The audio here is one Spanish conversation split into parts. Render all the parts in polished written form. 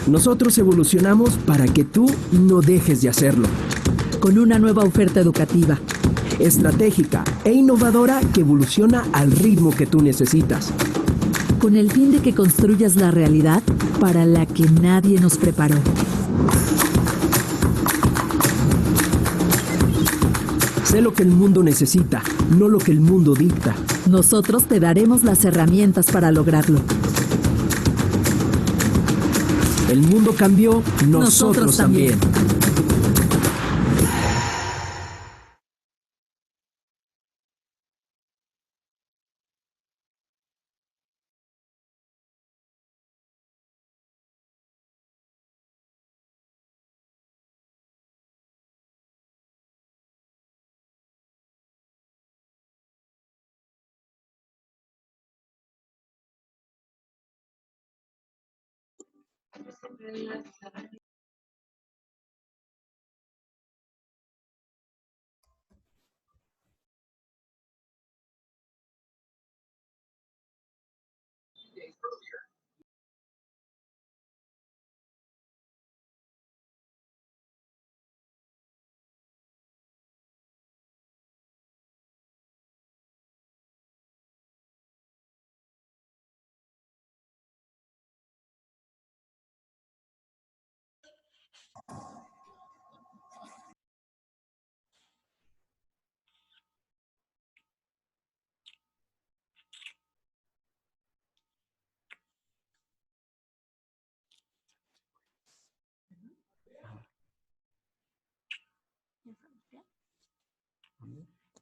Nosotros evolucionamos para que tú no dejes de hacerlo. Con una nueva oferta educativa, Estratégica e innovadora que evoluciona al ritmo que tú necesitas. con el fin de que construyas la realidad para la que nadie nos preparó. Sé lo que el mundo necesita, no lo que el mundo dicta. Nosotros te daremos las herramientas para lograrlo. El mundo cambió, nosotros también.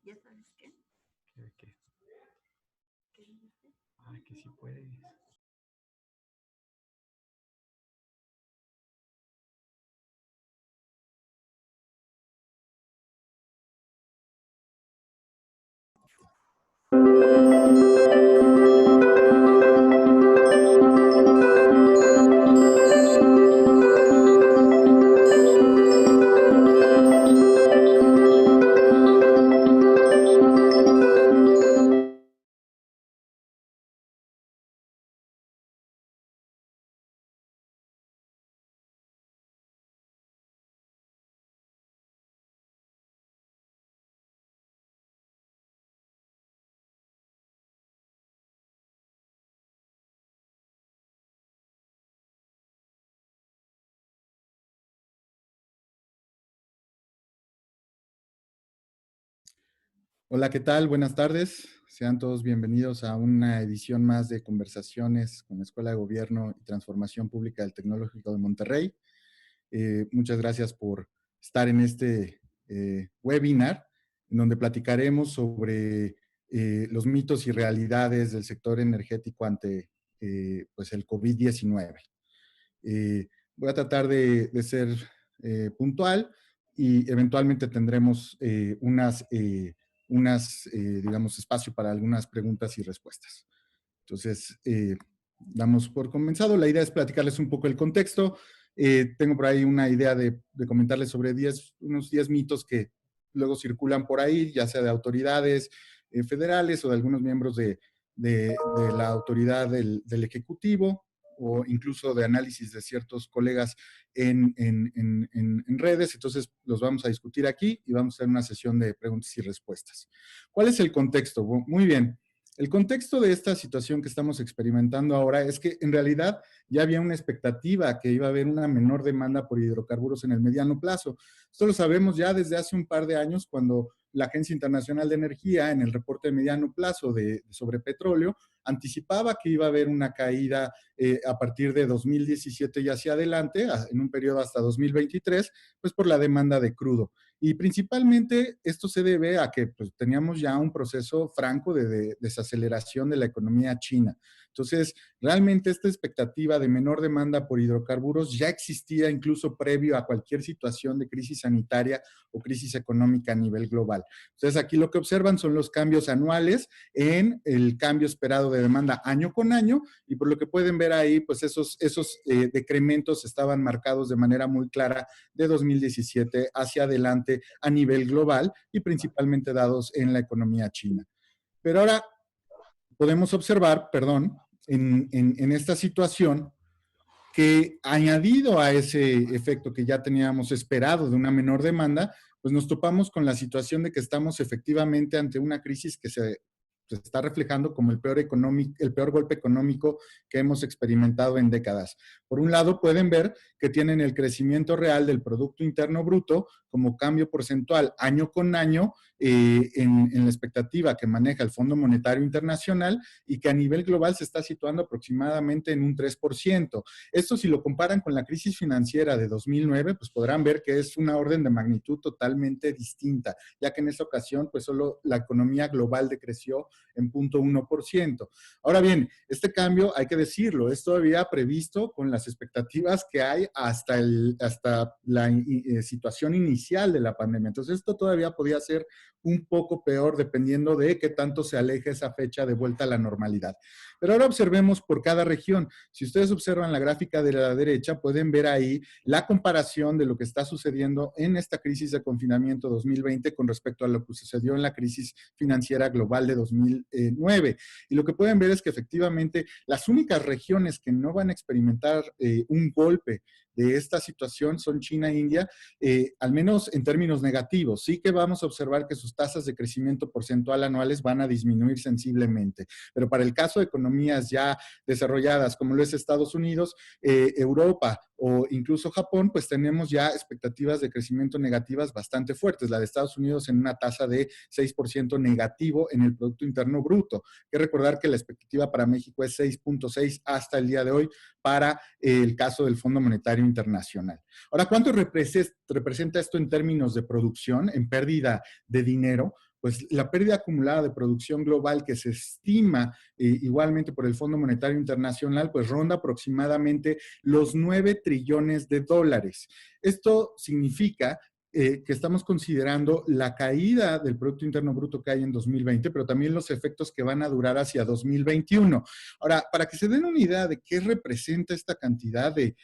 ¿Ya sabes qué? ¿Qué? Ah, que sí puedes. Hola, ¿qué tal? Buenas tardes. Sean todos bienvenidos a una edición más de Conversaciones con la Escuela de Gobierno y Transformación Pública del Tecnológico de Monterrey. Muchas gracias por estar en este webinar, en donde platicaremos sobre los mitos y realidades del sector energético ante pues el COVID-19. Voy a tratar de ser puntual y eventualmente tendremos digamos, espacio para algunas preguntas y respuestas. Entonces, damos por comenzado. La idea es platicarles un poco el contexto. Tengo por ahí una idea de comentarles sobre unos 10 mitos que luego circulan por ahí, ya sea de autoridades federales o de algunos miembros de la autoridad del Ejecutivo, o incluso de análisis de ciertos colegas en redes. Entonces, los vamos a discutir aquí y vamos a hacer una sesión de preguntas y respuestas. ¿Cuál es el contexto? Muy bien. El contexto de esta situación que estamos experimentando ahora es que en realidad ya había una expectativa que iba a haber una menor demanda por hidrocarburos en el mediano plazo. Esto lo sabemos ya desde hace un par de años, cuando la Agencia Internacional de Energía, en el reporte de mediano plazo sobre petróleo, anticipaba que iba a haber una caída a partir de 2017 y hacia adelante, en un periodo hasta 2023, pues por la demanda de crudo. Y principalmente esto se debe a que pues, teníamos ya un proceso franco de desaceleración de la economía china. Entonces, realmente esta expectativa de menor demanda por hidrocarburos ya existía incluso previo a cualquier situación de crisis sanitaria o crisis económica a nivel global. Entonces, aquí lo que observan son los cambios anuales en el cambio esperado de demanda año con año, y por lo que pueden ver ahí, pues esos decrementos estaban marcados de manera muy clara de 2017 hacia adelante a nivel global y principalmente dados en la economía china. Pero ahora podemos observar, en esta situación, que añadido a ese efecto que ya teníamos esperado de una menor demanda, pues nos topamos con la situación de que estamos efectivamente ante una crisis que se está reflejando como el peor golpe económico que hemos experimentado en décadas. Por un lado, pueden ver que tienen el crecimiento real del Producto Interno Bruto como cambio porcentual año con año en la expectativa que maneja el Fondo Monetario Internacional y que a nivel global se está situando aproximadamente en un 3%. Esto, si lo comparan con la crisis financiera de 2009, pues podrán ver que es una orden de magnitud totalmente distinta, ya que en esa ocasión pues solo la economía global decreció en 0.1%. Ahora bien, este cambio, hay que decirlo, es todavía previsto con las expectativas que hay hasta la situación inicial de la pandemia. Entonces, esto todavía podía ser un poco peor dependiendo de qué tanto se aleje esa fecha de vuelta a la normalidad. Pero ahora observemos por cada región. Si ustedes observan la gráfica de la derecha, pueden ver ahí la comparación de lo que está sucediendo en esta crisis de confinamiento 2020 con respecto a lo que sucedió en la crisis financiera global de 2009. Y lo que pueden ver es que efectivamente las únicas regiones que no van a experimentar un golpe de esta situación son China e India, al menos en términos negativos. Sí que vamos a observar que sus tasas de crecimiento porcentual anuales van a disminuir sensiblemente, pero para el caso de economías ya desarrolladas como lo es Estados Unidos, Europa o incluso Japón, pues tenemos ya expectativas de crecimiento negativas bastante fuertes. La de Estados Unidos en una tasa de 6% negativo en el Producto Interno Bruto. Hay que recordar que la expectativa para México es 6.6 hasta el día de hoy para el caso del Fondo Monetario Internacional. Ahora, ¿cuánto representa esto en términos de producción, en pérdida de dinero? Pues la pérdida acumulada de producción global que se estima igualmente por el Fondo Monetario Internacional, pues ronda aproximadamente los 9 trillones de dólares. Esto significa que estamos considerando la caída del Producto Interno Bruto que hay en 2020, pero también los efectos que van a durar hacia 2021. Ahora, para que se den una idea de qué representa esta cantidad de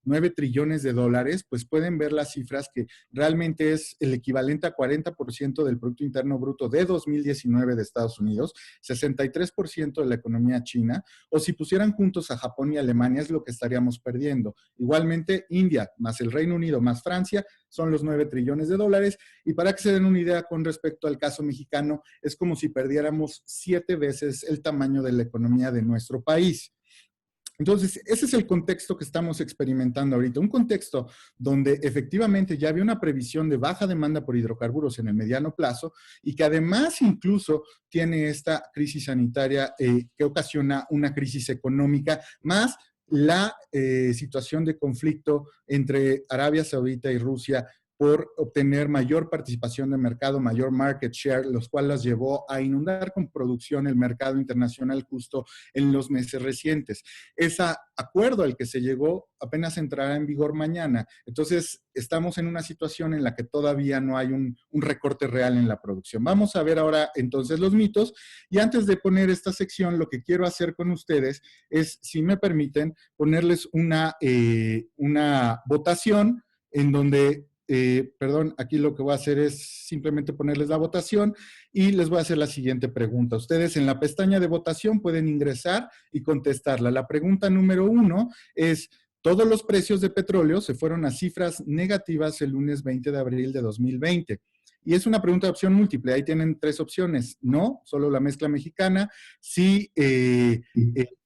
9 trillones de dólares, pues pueden ver las cifras que realmente es el equivalente a 40% del Producto Interno Bruto de 2019 de Estados Unidos, 63% de la economía china, o si pusieran juntos a Japón y Alemania es lo que estaríamos perdiendo. Igualmente, India más el Reino Unido más Francia son los 9 trillones de dólares, y para que se den una idea con respecto al caso mexicano, es como si perdiéramos 7 veces el tamaño de la economía de nuestro país. Entonces, ese es el contexto que estamos experimentando ahorita, un contexto donde efectivamente ya había una previsión de baja demanda por hidrocarburos en el mediano plazo y que además incluso tiene esta crisis sanitaria que ocasiona una crisis económica, más la situación de conflicto entre Arabia Saudita y Rusia por obtener mayor participación de mercado, mayor market share, los cuales las llevó a inundar con producción el mercado internacional justo en los meses recientes. Ese acuerdo al que se llegó apenas entrará en vigor mañana. Entonces, estamos en una situación en la que todavía no hay un recorte real en la producción. Vamos a ver ahora entonces los mitos. Y antes de poner esta sección, lo que quiero hacer con ustedes es, si me permiten, ponerles una votación en donde perdón, aquí lo que voy a hacer es simplemente ponerles la votación y les voy a hacer la siguiente pregunta. Ustedes en la pestaña de votación pueden ingresar y contestarla. La pregunta número 1 es, todos los precios de petróleo se fueron a cifras negativas el lunes 20 de abril de 2020. Y es una pregunta de opción múltiple. Ahí tienen 3 opciones. No, solo la mezcla mexicana. Sí, este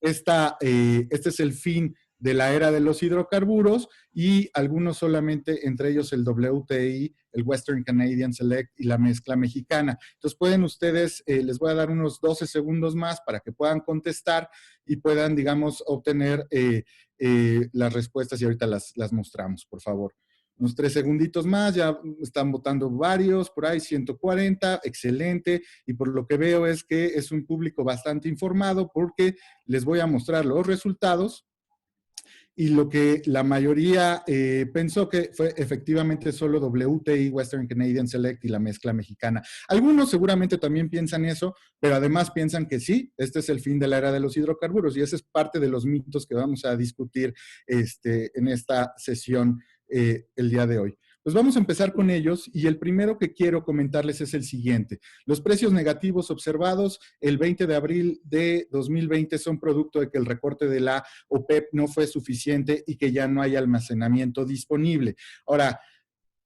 es el fin de la era de los hidrocarburos, y algunos solamente, entre ellos el WTI, el Western Canadian Select y la mezcla mexicana. Entonces pueden ustedes, les voy a dar unos 12 segundos más para que puedan contestar y puedan, digamos, obtener las respuestas, y ahorita las mostramos, por favor. Unos 3 segunditos más, ya están votando varios, por ahí 140, excelente, y por lo que veo es que es un público bastante informado, porque les voy a mostrar los resultados. Y lo que la mayoría pensó que fue efectivamente solo WTI, Western Canadian Select y la mezcla mexicana. Algunos seguramente también piensan eso, pero además piensan que sí, este es el fin de la era de los hidrocarburos, y ese es parte de los mitos que vamos a discutir en esta sesión el día de hoy. Pues vamos a empezar con ellos y el primero que quiero comentarles es el siguiente. Los precios negativos observados el 20 de abril de 2020 son producto de que el recorte de la OPEP no fue suficiente y que ya no hay almacenamiento disponible. Ahora,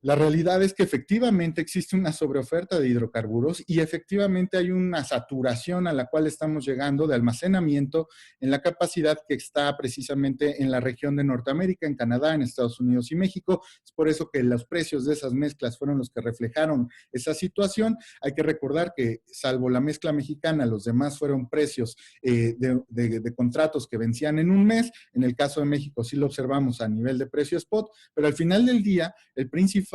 la realidad es que efectivamente existe una sobreoferta de hidrocarburos y efectivamente hay una saturación a la cual estamos llegando de almacenamiento en la capacidad que está precisamente en la región de Norteamérica, en Canadá, en Estados Unidos y México. Es por eso que los precios de esas mezclas fueron los que reflejaron esa situación. Hay que recordar que salvo la mezcla mexicana, los demás fueron precios de contratos que vencían en un mes. En el caso de México sí lo observamos a nivel de precio spot, pero al final del día el principal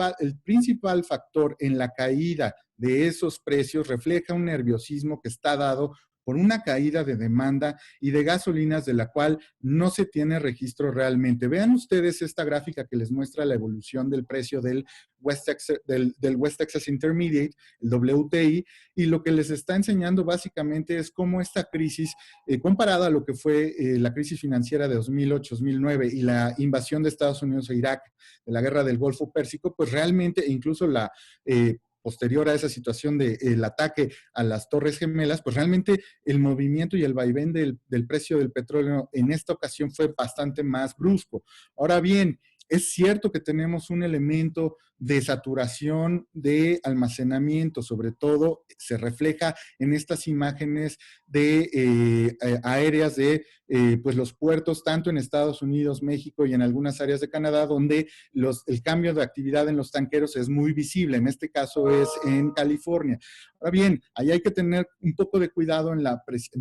factor en la caída de esos precios refleja un nerviosismo que está dado por una caída de demanda y de gasolinas de la cual no se tiene registro realmente. Vean ustedes esta gráfica que les muestra la evolución del precio del West Texas Intermediate, el WTI, y lo que les está enseñando básicamente es cómo esta crisis, comparada a lo que fue la crisis financiera de 2008-2009 y la invasión de Estados Unidos a Irak, de la guerra del Golfo Pérsico, pues realmente incluso la posterior a esa situación del ataque a las Torres Gemelas, pues realmente el movimiento y el vaivén del precio del petróleo en esta ocasión fue bastante más brusco. Ahora bien, es cierto que tenemos un elemento de saturación de almacenamiento, sobre todo se refleja en estas imágenes aéreas de pues los puertos, tanto en Estados Unidos, México y en algunas áreas de Canadá, donde el cambio de actividad en los tanqueros es muy visible. En este caso es en California. Ahora bien, ahí hay que tener un poco de cuidado en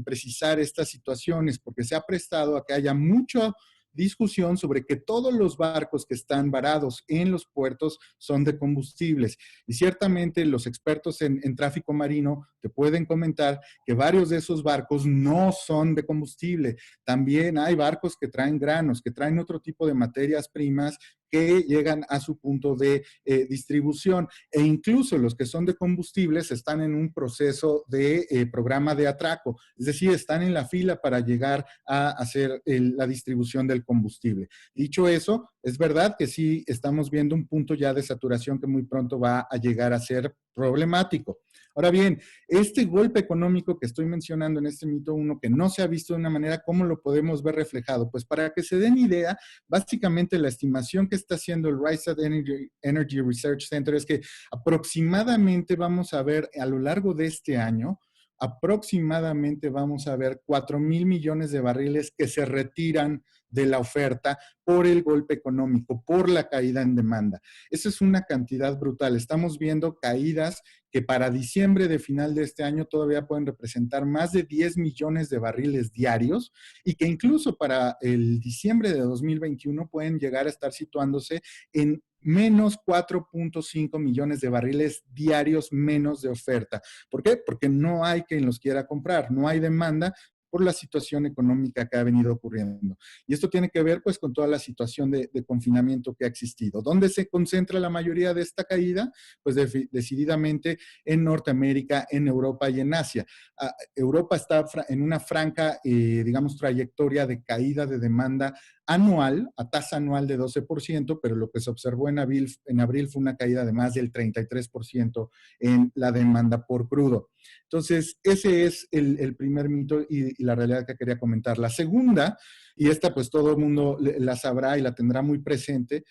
precisar estas situaciones, porque se ha prestado a que haya mucho discusión sobre que todos los barcos que están varados en los puertos son de combustibles. Y ciertamente los expertos en tráfico marino te pueden comentar que varios de esos barcos no son de combustible. También hay barcos que traen granos, que traen otro tipo de materias primas que llegan a su punto de distribución. E incluso los que son de combustibles están en un proceso de programa de atraco, es decir, están en la fila para llegar a hacer la distribución del combustible. Dicho eso, es verdad que sí estamos viendo un punto ya de saturación que muy pronto va a llegar a ser problemático. Ahora bien, este golpe económico que estoy mencionando en este mito 1, que no se ha visto de una manera, ¿cómo lo podemos ver reflejado? Pues para que se den idea, básicamente la estimación que está haciendo el Rystad Energy Research Center es que aproximadamente vamos a ver a lo largo de este año, aproximadamente vamos a ver 4,000 millones de barriles que se retiran de la oferta por el golpe económico, por la caída en demanda. Esa es una cantidad brutal. Estamos viendo caídas que para diciembre de final de este año todavía pueden representar más de 10 millones de barriles diarios y que incluso para el diciembre de 2021 pueden llegar a estar situándose en menos 4.5 millones de barriles diarios menos de oferta. ¿Por qué? Porque no hay quien los quiera comprar, no hay demanda por la situación económica que ha venido ocurriendo. Y esto tiene que ver pues con toda la situación de confinamiento que ha existido. ¿Dónde se concentra la mayoría de esta caída? Pues decididamente en Norteamérica, en Europa y en Asia. Europa está en una franca, digamos, trayectoria de caída de demanda anual, a tasa anual de 12%, pero lo que se observó en abril fue una caída de más del 33% en la demanda por crudo. Entonces, ese es el primer mito y la realidad que quería comentar. La segunda, y esta pues todo el mundo la sabrá y la tendrá muy presente,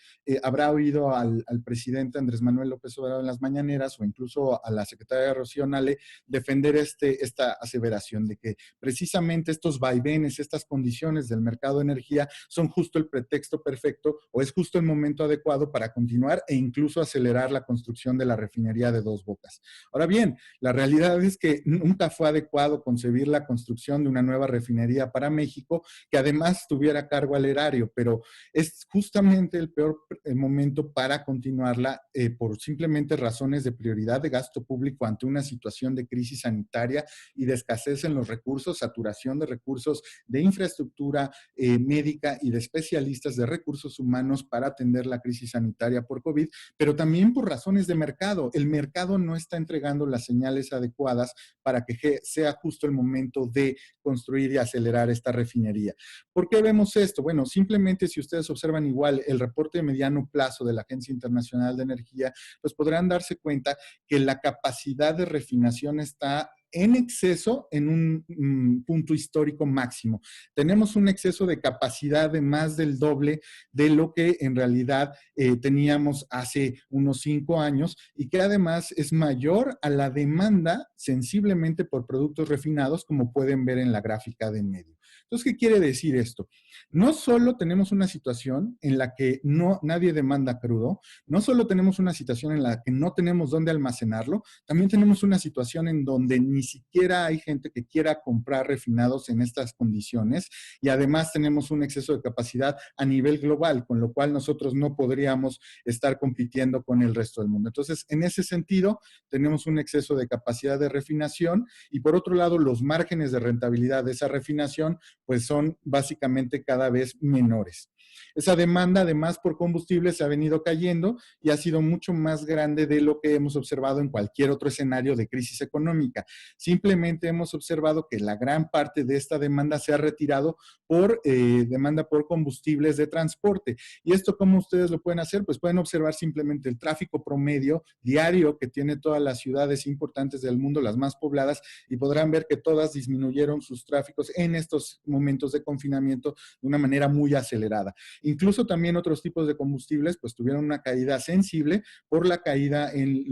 habrá oído al presidente Andrés Manuel López Obrador en las mañaneras o incluso a la secretaria Rocío Nale defender esta aseveración de que precisamente estos vaivenes, estas condiciones del mercado de energía son justo el pretexto perfecto o es justo el momento adecuado para continuar e incluso acelerar la construcción de la refinería de Dos Bocas. Ahora bien, la realidad es que nunca fue adecuado concebir la construcción de una nueva refinería para México, que además tuviera cargo al erario, pero es justamente el peor momento para continuarla por simplemente razones de prioridad de gasto público ante una situación de crisis sanitaria y de escasez en los recursos, saturación de recursos de infraestructura médica y de especialistas de recursos humanos para atender la crisis sanitaria por COVID, pero también por razones de mercado. El mercado no está entregando las señales adecuadas para que sea justo el momento de construir y acelerar esta refinería. ¿Por qué vemos esto? Bueno, simplemente si ustedes observan igual el reporte de mediano plazo de la Agencia Internacional de Energía, pues podrán darse cuenta que la capacidad de refinación está en exceso en un punto histórico máximo. Tenemos un exceso de capacidad de más del doble de lo que en realidad teníamos hace unos 5 años y que además es mayor a la demanda sensiblemente por productos refinados, como pueden ver en la gráfica de en medio. Entonces, ¿qué quiere decir esto? No solo tenemos una situación en la que nadie demanda crudo, no solo tenemos una situación en la que no tenemos dónde almacenarlo, también tenemos una situación en donde ni siquiera hay gente que quiera comprar refinados en estas condiciones y además tenemos un exceso de capacidad a nivel global, con lo cual nosotros no podríamos estar compitiendo con el resto del mundo. Entonces, en ese sentido, tenemos un exceso de capacidad de refinación y por otro lado, los márgenes de rentabilidad de esa refinación pues son básicamente cada vez menores. Esa demanda, además, por combustible se ha venido cayendo y ha sido mucho más grande de lo que hemos observado en cualquier otro escenario de crisis económica. Simplemente hemos observado que la gran parte de esta demanda se ha retirado por demanda por combustibles de transporte. ¿Y esto cómo ustedes lo pueden hacer? Pues pueden observar simplemente el tráfico promedio diario que tiene todas las ciudades importantes del mundo, las más pobladas, y podrán ver que todas disminuyeron sus tráficos en estos momentos de confinamiento de una manera muy acelerada. Incluso también otros tipos de combustibles pues tuvieron una caída sensible por la caída en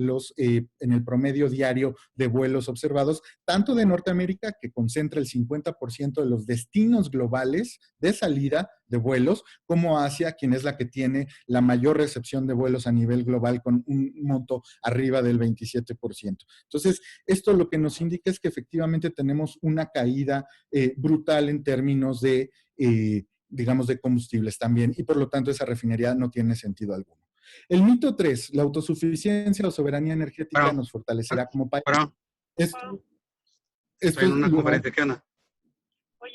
el promedio diario de vuelos observados, tanto de Norteamérica, que concentra el 50% de los destinos globales de salida de vuelos, como Asia, quien es la que tiene la mayor recepción de vuelos a nivel global con un monto arriba del 27%. Entonces, esto lo que nos indica es que efectivamente tenemos una caída brutal en términos de digamos, de combustibles también, y por lo tanto esa refinería no tiene sentido alguno. El mito 3, la autosuficiencia o soberanía energética nos fortalecerá como país. Esto Estoy en una conferencia, ¿qué onda?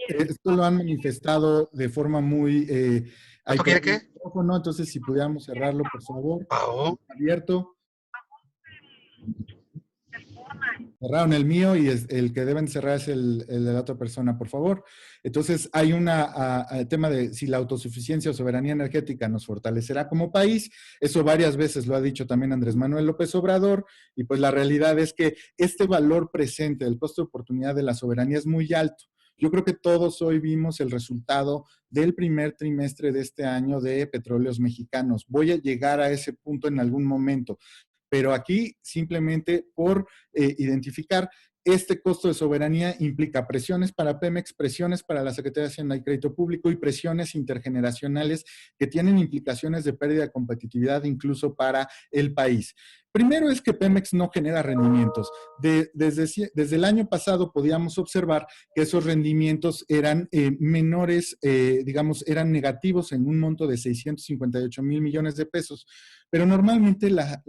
Esto lo han manifestado de forma muy... ¿Esto quiere qué? ¿no? Entonces, si pudiéramos cerrarlo, por favor. Abierto. Cerraron el mío y el que deben cerrar es el de la otra persona, por favor. Entonces, hay el tema de si la autosuficiencia o soberanía energética nos fortalecerá como país. Eso varias veces lo ha dicho también Andrés Manuel López Obrador, y pues la realidad es que este valor presente del costo de oportunidad de la soberanía es muy alto. Yo creo que todos hoy vimos el resultado del primer trimestre de este año de Petróleos Mexicanos. Voy a llegar a ese punto en algún momento, pero aquí simplemente por identificar este costo de soberanía implica presiones para Pemex, presiones para la Secretaría de Hacienda y Crédito Público y presiones intergeneracionales que tienen implicaciones de pérdida de competitividad incluso para el país. Primero es que Pemex no genera rendimientos. Desde el año pasado podíamos observar que esos rendimientos eran menores, digamos, eran negativos en un monto de 658 mil millones de pesos. Pero normalmente la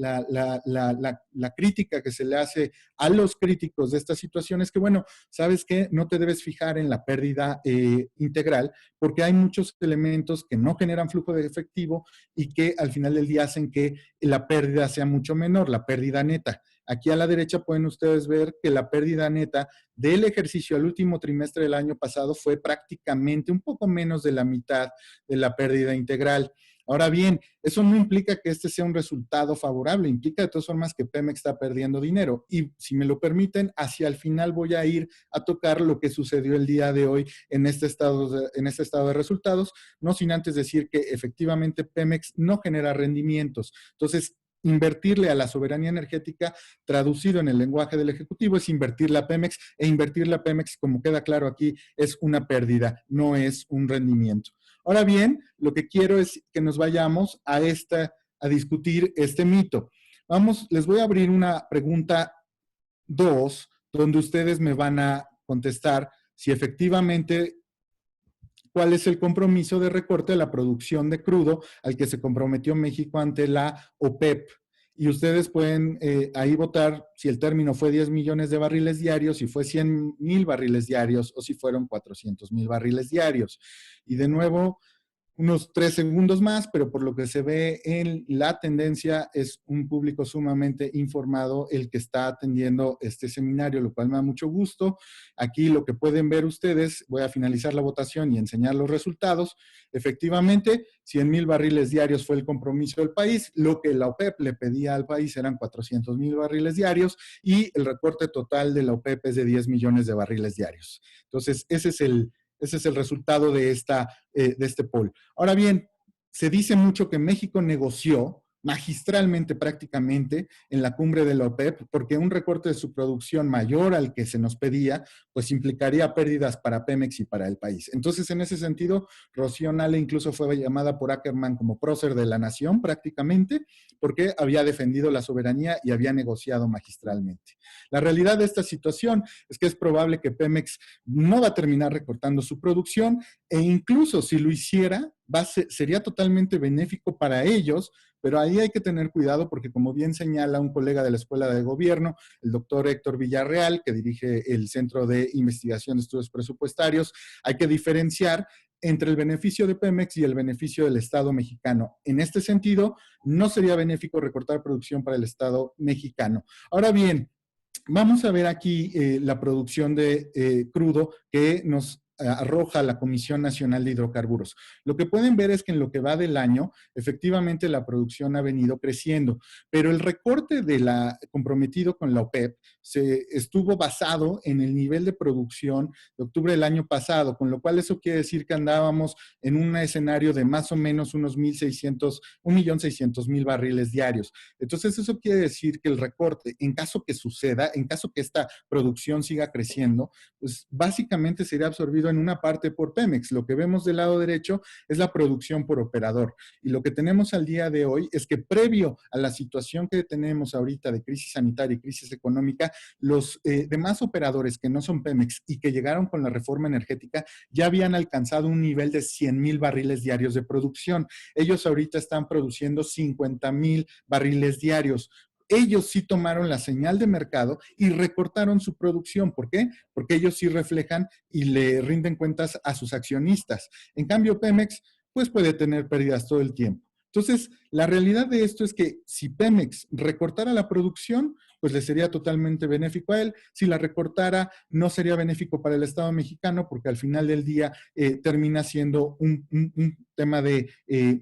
crítica que se le hace a los críticos de esta situación es que, bueno, ¿sabes qué? No te debes fijar en la pérdida integral porque hay muchos elementos que no generan flujo de efectivo y que al final del día hacen que la pérdida sea mucho menor, la pérdida neta. Aquí a la derecha pueden ustedes ver que la pérdida neta del ejercicio al último trimestre del año pasado fue prácticamente un poco menos de la mitad de la pérdida integral. Ahora bien, eso no implica que este sea un resultado favorable, implica de todas formas que Pemex está perdiendo dinero. Y si me lo permiten, hacia el final voy a ir a tocar lo que sucedió el día de hoy en este estado de resultados, no sin antes decir que efectivamente Pemex no genera rendimientos. Entonces, invertirle a la soberanía energética, traducido en el lenguaje del Ejecutivo, es invertirle a Pemex, e invertirle a Pemex, como queda claro aquí, es una pérdida, no es un rendimiento. Ahora bien, lo que quiero es que nos vayamos a discutir este mito. Les voy a abrir una pregunta 2, donde ustedes me van a contestar si efectivamente cuál es el compromiso de recorte de la producción de crudo al que se comprometió México ante la OPEP. Y ustedes pueden ahí votar si el término fue 10 millones de barriles diarios, si fue 100,000 barriles diarios o si fueron 400,000 barriles diarios. Y de nuevo, unos 3 segundos más, pero por lo que se ve en la tendencia es un público sumamente informado el que está atendiendo este seminario, lo cual me da mucho gusto. Aquí lo que pueden ver ustedes, voy a finalizar la votación y enseñar los resultados. Efectivamente, 100,000 barriles diarios fue el compromiso del país. Lo que la OPEP le pedía al país eran 400,000 barriles diarios y el reporte total de la OPEP es de 10 millones de barriles diarios. Entonces, ese es el resultado de este poll. Ahora bien, se dice mucho que México negoció magistralmente prácticamente en la cumbre de la OPEP, porque un recorte de su producción mayor al que se nos pedía, pues implicaría pérdidas para Pemex y para el país. Entonces, en ese sentido, Rocío Nale incluso fue llamada por Ackerman como prócer de la nación prácticamente, porque había defendido la soberanía y había negociado magistralmente. La realidad de esta situación es que es probable que Pemex no va a terminar recortando su producción e incluso si lo hiciera, sería totalmente benéfico para ellos, pero ahí hay que tener cuidado porque como bien señala un colega de la Escuela de Gobierno, el doctor Héctor Villarreal, que dirige el Centro de Investigación de Estudios Presupuestarios, hay que diferenciar entre el beneficio de Pemex y el beneficio del Estado mexicano. En este sentido, no sería benéfico recortar producción para el Estado mexicano. Ahora bien, vamos a ver aquí la producción de crudo que nos arroja la Comisión Nacional de Hidrocarburos. Lo que pueden ver es que en lo que va del año, efectivamente la producción ha venido creciendo, pero el recorte comprometido con la OPEP se estuvo basado en el nivel de producción de octubre del año pasado, con lo cual eso quiere decir que andábamos en un escenario de más o menos unos 1,600,000 barriles diarios. Entonces eso quiere decir que el recorte, en caso que suceda, en caso que esta producción siga creciendo, pues básicamente sería absorbido en una parte por Pemex. Lo que vemos del lado derecho es la producción por operador. Y lo que tenemos al día de hoy es que previo a la situación que tenemos ahorita de crisis sanitaria y crisis económica, los demás operadores que no son Pemex y que llegaron con la reforma energética ya habían alcanzado un nivel de 100,000 barriles diarios de producción. Ellos ahorita están produciendo 50,000 barriles diarios. Ellos sí tomaron la señal de mercado y recortaron su producción. ¿Por qué? Porque ellos sí reflejan y le rinden cuentas a sus accionistas. En cambio, Pemex, pues puede tener pérdidas todo el tiempo. Entonces, la realidad de esto es que si Pemex recortara la producción, pues le sería totalmente benéfico a él. Si la recortara, no sería benéfico para el Estado mexicano, porque al final del día termina siendo un tema de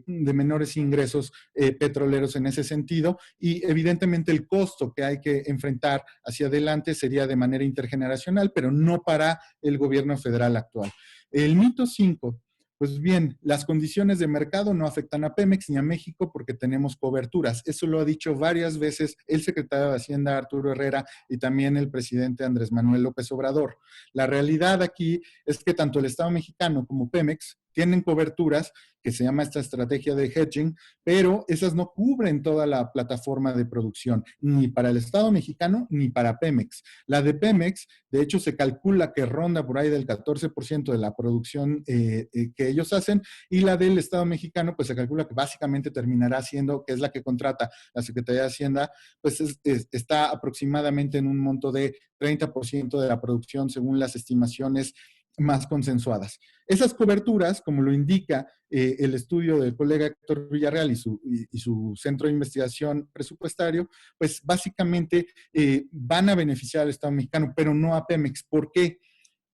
menores ingresos petroleros en ese sentido, y evidentemente el costo que hay que enfrentar hacia adelante sería de manera intergeneracional, pero no para el gobierno federal actual. El mito 5. Pues bien, las condiciones de mercado no afectan a Pemex ni a México porque tenemos coberturas. Eso lo ha dicho varias veces el secretario de Hacienda, Arturo Herrera, y también el presidente Andrés Manuel López Obrador. La realidad aquí es que tanto el Estado mexicano como Pemex tienen coberturas, que se llama esta estrategia de hedging, pero esas no cubren toda la plataforma de producción, ni para el Estado mexicano ni para Pemex. La de Pemex, de hecho, se calcula que ronda por ahí del 14% de la producción que ellos hacen, y la del Estado mexicano, pues se calcula que básicamente terminará siendo, que es la que contrata la Secretaría de Hacienda, pues está aproximadamente en un monto de 30% de la producción según las estimaciones más consensuadas. Esas coberturas, como lo indica el estudio del colega Héctor Villarreal y su centro de investigación presupuestario, pues básicamente van a beneficiar al Estado mexicano, pero no a Pemex. ¿Por qué?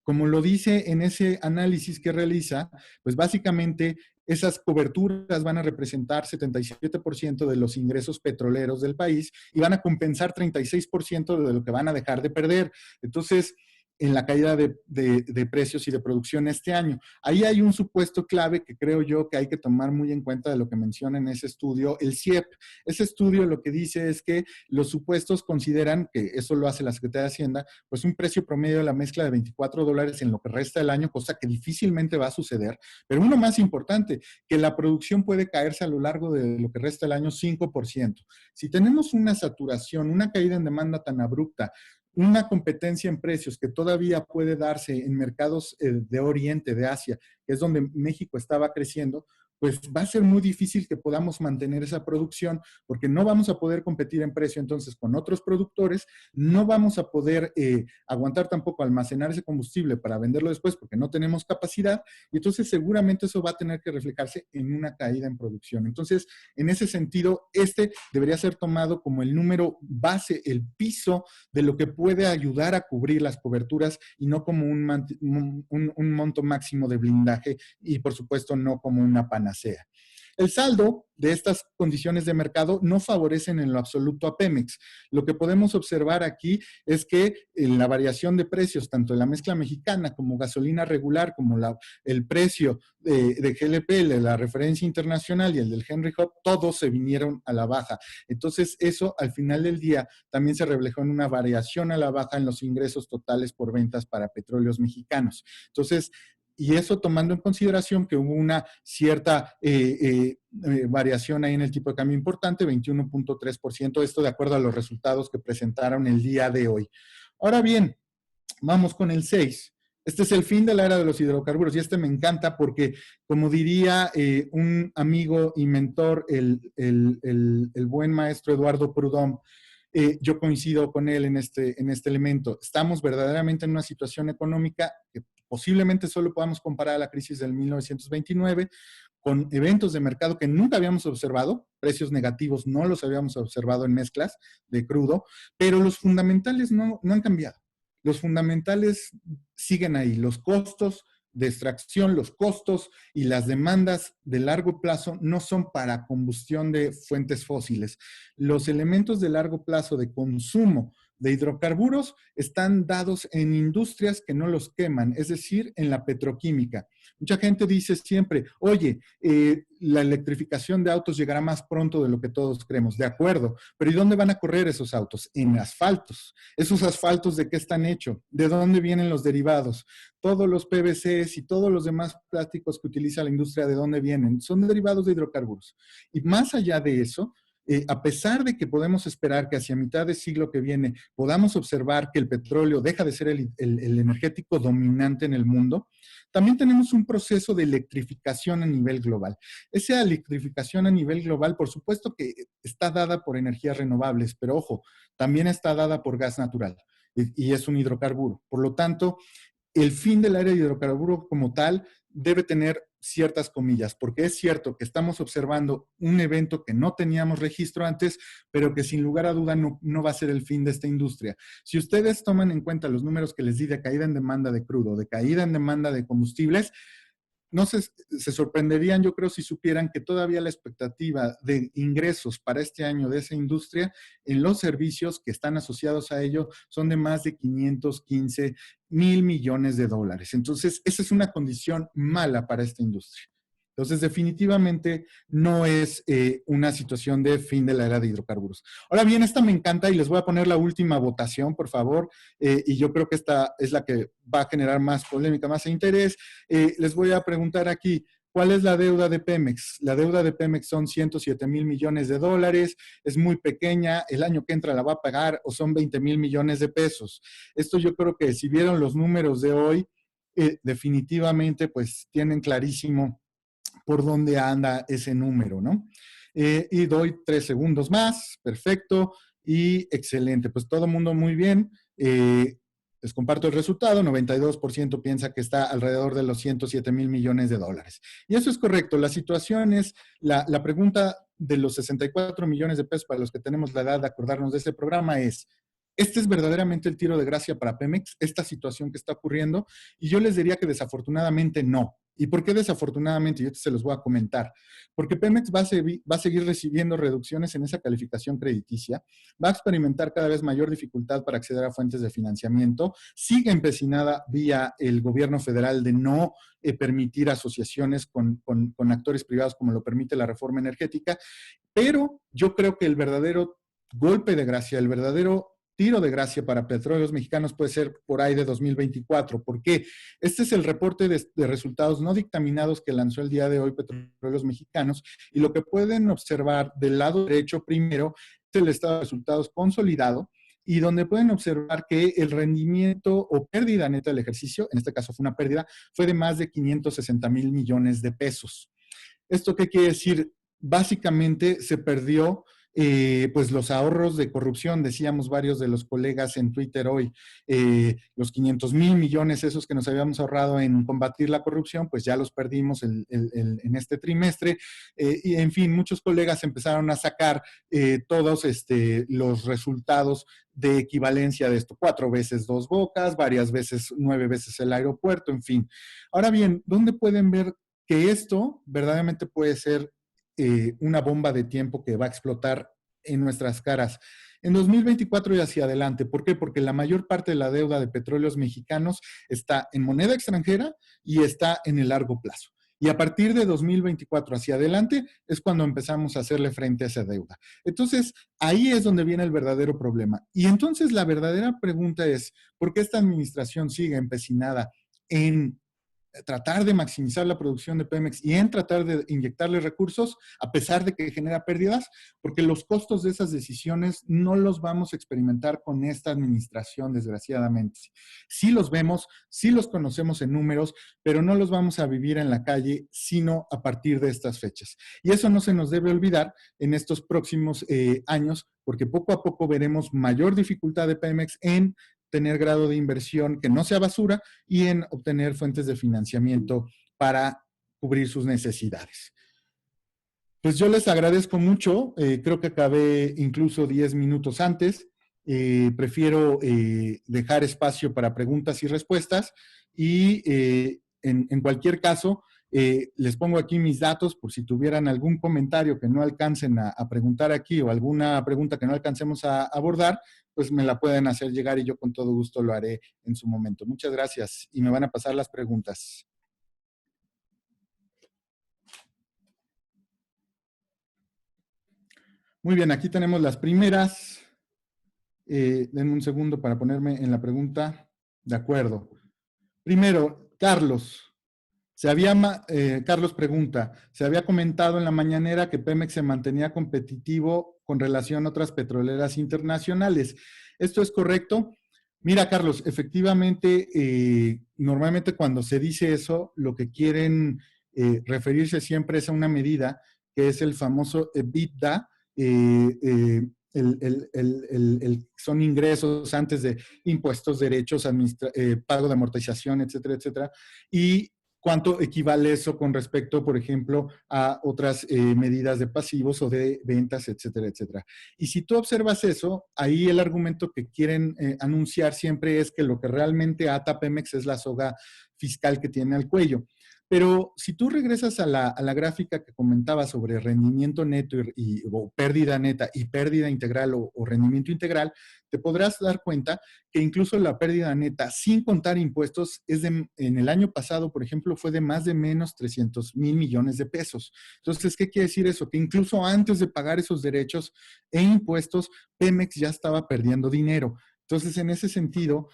Como lo dice en ese análisis que realiza, pues básicamente esas coberturas van a representar 77% de los ingresos petroleros del país y van a compensar 36% de lo que van a dejar de perder. Entonces, en la caída de precios y de producción este año. Ahí hay un supuesto clave que creo yo que hay que tomar muy en cuenta de lo que menciona en ese estudio, el CIEP. Ese estudio lo que dice es que los supuestos consideran, que eso lo hace la Secretaría de Hacienda, pues un precio promedio de la mezcla de $24 en lo que resta del año, cosa que difícilmente va a suceder. Pero uno más importante, que la producción puede caerse a lo largo de lo que resta del año 5%. Si tenemos una saturación, una caída en demanda tan abrupta, una competencia en precios que todavía puede darse en mercados de Oriente, de Asia, que es donde México estaba creciendo, pues va a ser muy difícil que podamos mantener esa producción porque no vamos a poder competir en precio entonces con otros productores, no vamos a poder aguantar tampoco almacenar ese combustible para venderlo después porque no tenemos capacidad y entonces seguramente eso va a tener que reflejarse en una caída en producción. Entonces, en ese sentido, este debería ser tomado como el número base, el piso de lo que puede ayudar a cubrir las coberturas y no como un monto máximo de blindaje y por supuesto no como una panacea. El saldo de estas condiciones de mercado no favorecen en lo absoluto a Pemex. Lo que podemos observar aquí es que en la variación de precios, tanto en la mezcla mexicana como gasolina regular, como el precio de GLP, la referencia internacional y el del Henry Hub, todos se vinieron a la baja. Entonces, eso al final del día también se reflejó en una variación a la baja en los ingresos totales por ventas para petróleos mexicanos. Entonces, y eso tomando en consideración que hubo una cierta variación ahí en el tipo de cambio importante, 21.3%, esto de acuerdo a los resultados que presentaron el día de hoy. Ahora bien, vamos con el 6. Este es el fin de la era de los hidrocarburos y este me encanta porque, como diría un amigo y mentor, el buen maestro Eduardo Prudhomme, yo coincido con él en este elemento. Estamos verdaderamente en una situación económica que posiblemente solo podamos comparar a la crisis del 1929, con eventos de mercado que nunca habíamos observado, precios negativos no los habíamos observado en mezclas de crudo, pero los fundamentales no han cambiado. Los fundamentales siguen ahí, los costos de extracción, los costos y las demandas de largo plazo no son para combustión de fuentes fósiles. Los elementos de largo plazo de consumo de hidrocarburos están dados en industrias que no los queman, es decir, en la petroquímica. Mucha gente dice siempre, oye, la electrificación de autos llegará más pronto de lo que todos creemos. De acuerdo, pero ¿y dónde van a correr esos autos? En asfaltos. ¿Esos asfaltos de qué están hechos? ¿De dónde vienen los derivados? Todos los PVCs y todos los demás plásticos que utiliza la industria, ¿de dónde vienen? Son derivados de hidrocarburos. Y más allá de eso, a pesar de que podemos esperar que hacia mitad del siglo que viene podamos observar que el petróleo deja de ser el energético dominante en el mundo, también tenemos un proceso de electrificación a nivel global. Esa electrificación a nivel global, por supuesto que está dada por energías renovables, pero ojo, también está dada por gas natural y es un hidrocarburo. Por lo tanto, el fin del área de hidrocarburo como tal debe tener ciertas comillas, porque es cierto que estamos observando un evento que no teníamos registro antes, pero que sin lugar a duda no va a ser el fin de esta industria. Si ustedes toman en cuenta los números que les di de caída en demanda de crudo, de caída en demanda de combustibles, no se sorprenderían, yo creo, si supieran que todavía la expectativa de ingresos para este año de esa industria en los servicios que están asociados a ello son de más de 515 mil millones de dólares. Entonces, esa es una condición mala para esta industria. Entonces, definitivamente no es una situación de fin de la era de hidrocarburos. Ahora bien, esta me encanta y les voy a poner la última votación, por favor, y yo creo que esta es la que va a generar más polémica, más interés. Les voy a preguntar aquí, ¿cuál es la deuda de Pemex? La deuda de Pemex son 107 mil millones de dólares, es muy pequeña, el año que entra la va a pagar o son 20 mil millones de pesos. Esto yo creo que si vieron los números de hoy, definitivamente pues tienen clarísimo por dónde anda ese número, ¿no? Y doy 3 segundos más, perfecto, y excelente. Pues todo el mundo muy bien. Les comparto el resultado, 92% piensa que está alrededor de los 107 mil millones de dólares. Y eso es correcto, la situación es, la pregunta de los 64 millones de pesos para los que tenemos la edad de acordarnos de este programa es, ¿este es verdaderamente el tiro de gracia para Pemex, esta situación que está ocurriendo? Y yo les diría que desafortunadamente no. ¿Y por qué desafortunadamente? Yo se los voy a comentar. Porque Pemex va a seguir recibiendo reducciones en esa calificación crediticia, va a experimentar cada vez mayor dificultad para acceder a fuentes de financiamiento, sigue empecinada vía el gobierno federal de no permitir asociaciones con actores privados como lo permite la reforma energética, pero yo creo que el verdadero golpe de gracia, el verdadero tiro de gracia para petróleos mexicanos puede ser por ahí de 2024. ¿Por qué? Este es el reporte de resultados no dictaminados que lanzó el día de hoy Petróleos Mexicanos y lo que pueden observar del lado derecho primero es el estado de resultados consolidado y donde pueden observar que el rendimiento o pérdida neta del ejercicio, en este caso fue una pérdida, fue de más de 560,000 millones de pesos. ¿Esto qué quiere decir? Básicamente se perdió pues los ahorros de corrupción, decíamos varios de los colegas en Twitter hoy, los 500,000 millones esos que nos habíamos ahorrado en combatir la corrupción, pues ya los perdimos en este trimestre, y en fin, muchos colegas empezaron a sacar todos los resultados de equivalencia de esto, 4 veces Dos Bocas, varias veces, 9 veces el aeropuerto, en fin. Ahora bien, ¿dónde pueden ver que esto verdaderamente puede ser una bomba de tiempo que va a explotar en nuestras caras en 2024 y hacia adelante? ¿Por qué? Porque la mayor parte de la deuda de petróleos mexicanos está en moneda extranjera y está en el largo plazo. Y a partir de 2024 hacia adelante es cuando empezamos a hacerle frente a esa deuda. Entonces, ahí es donde viene el verdadero problema. Y entonces la verdadera pregunta es, ¿por qué esta administración sigue empecinada en tratar de maximizar la producción de Pemex y en tratar de inyectarle recursos, a pesar de que genera pérdidas? Porque los costos de esas decisiones no los vamos a experimentar con esta administración, desgraciadamente. Sí los vemos, sí los conocemos en números, pero no los vamos a vivir en la calle, sino a partir de estas fechas. Y eso no se nos debe olvidar en estos próximos años, porque poco a poco veremos mayor dificultad de Pemex en tener grado de inversión que no sea basura y en obtener fuentes de financiamiento para cubrir sus necesidades. Pues yo les agradezco mucho, creo que acabé incluso 10 minutos antes, prefiero dejar espacio para preguntas y respuestas y en cualquier caso, les pongo aquí mis datos por si tuvieran algún comentario que no alcancen a preguntar aquí o alguna pregunta que no alcancemos a abordar, pues me la pueden hacer llegar y yo con todo gusto lo haré en su momento. Muchas gracias y me van a pasar las preguntas. Muy bien, aquí tenemos las primeras. Denme un segundo para ponerme en la pregunta. De acuerdo. Primero, Carlos. Carlos pregunta, se había comentado en la mañanera que Pemex se mantenía competitivo con relación a otras petroleras internacionales. ¿Esto es correcto? Mira, Carlos, efectivamente, normalmente cuando se dice eso, lo que quieren referirse siempre es a una medida que es el famoso EBITDA, son ingresos antes de impuestos, derechos, pago de amortización, etcétera, etcétera, y cuánto equivale eso con respecto, por ejemplo, a otras medidas de pasivos o de ventas, etcétera, etcétera. Y si tú observas eso, ahí el argumento que quieren anunciar siempre es que lo que realmente ata a Pemex es la soga fiscal que tiene al cuello. Pero si tú regresas a la gráfica que comentaba sobre rendimiento neto o pérdida neta y pérdida integral o rendimiento integral, te podrás dar cuenta que incluso la pérdida neta, sin contar impuestos, en el año pasado, por ejemplo, fue de más de menos 300,000 millones de pesos. Entonces, ¿qué quiere decir eso? Que incluso antes de pagar esos derechos e impuestos, Pemex ya estaba perdiendo dinero. Entonces, en ese sentido,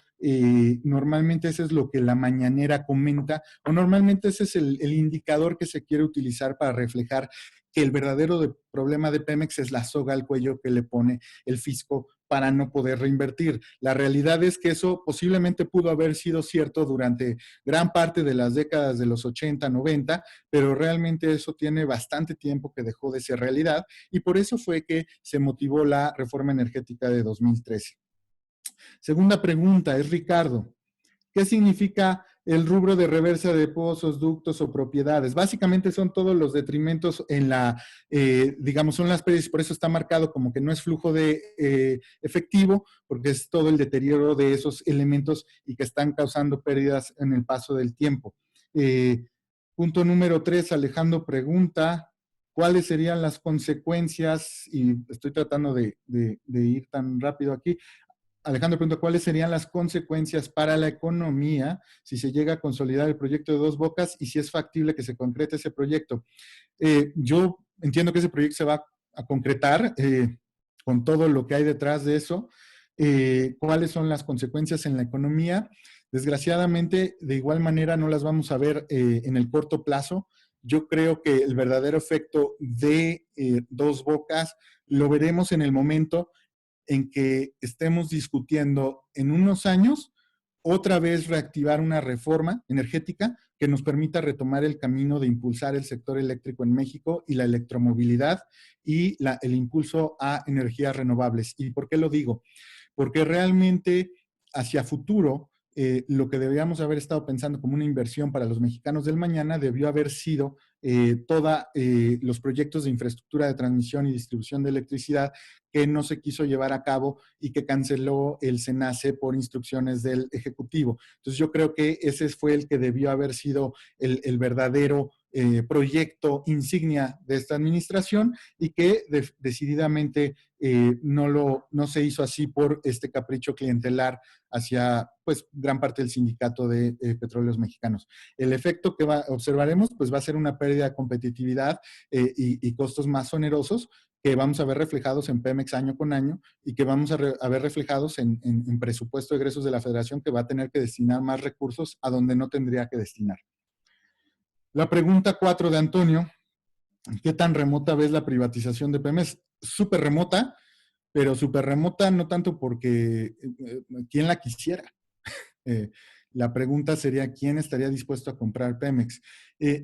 normalmente eso es lo que la mañanera comenta, o normalmente ese es el indicador que se quiere utilizar para reflejar que el verdadero problema de Pemex es la soga al cuello que le pone el fisco para no poder reinvertir. La realidad es que eso posiblemente pudo haber sido cierto durante gran parte de las décadas de los 80, 90, pero realmente eso tiene bastante tiempo que dejó de ser realidad y por eso fue que se motivó la reforma energética de 2013. Segunda pregunta, es Ricardo. ¿Qué significa el rubro de reversa de pozos, ductos o propiedades? Básicamente son todos los detrimentos en digamos, son las pérdidas, por eso está marcado como que no es flujo de efectivo, porque es todo el deterioro de esos elementos y que están causando pérdidas en el paso del tiempo. Punto número 3, Alejandro pregunta, ¿cuáles serían las consecuencias? Y estoy tratando de ir tan rápido aquí. Alejandro pregunta, ¿cuáles serían las consecuencias para la economía si se llega a consolidar el proyecto de Dos Bocas y si es factible que se concrete ese proyecto? Yo entiendo que ese proyecto se va a concretar con todo lo que hay detrás de eso. ¿Cuáles son las consecuencias en la economía? Desgraciadamente, de igual manera, no las vamos a ver en el corto plazo. Yo creo que el verdadero efecto de Dos Bocas lo veremos en el momento en que estemos discutiendo en unos años otra vez reactivar una reforma energética que nos permita retomar el camino de impulsar el sector eléctrico en México y la electromovilidad y el impulso a energías renovables. ¿Y por qué lo digo? Porque realmente hacia futuro, lo que debíamos haber estado pensando como una inversión para los mexicanos del mañana debió haber sido todos los proyectos de infraestructura de transmisión y distribución de electricidad que no se quiso llevar a cabo y que canceló el SENACE por instrucciones del Ejecutivo. Entonces yo creo que ese fue el que debió haber sido el verdadero proyecto insignia de esta administración y que decididamente no se hizo así por este capricho clientelar hacia pues gran parte del sindicato de petróleos mexicanos. El efecto que observaremos pues va a ser una pérdida de competitividad y costos más onerosos que vamos a ver reflejados en Pemex año con año y que vamos a ver reflejados en presupuesto de egresos de la Federación, que va a tener que destinar más recursos a donde no tendría que destinar. La pregunta 4 de Antonio: ¿qué tan remota ves la privatización de Pemex? Súper remota, pero súper remota no tanto porque ¿quién la quisiera? La pregunta sería, ¿quién estaría dispuesto a comprar Pemex?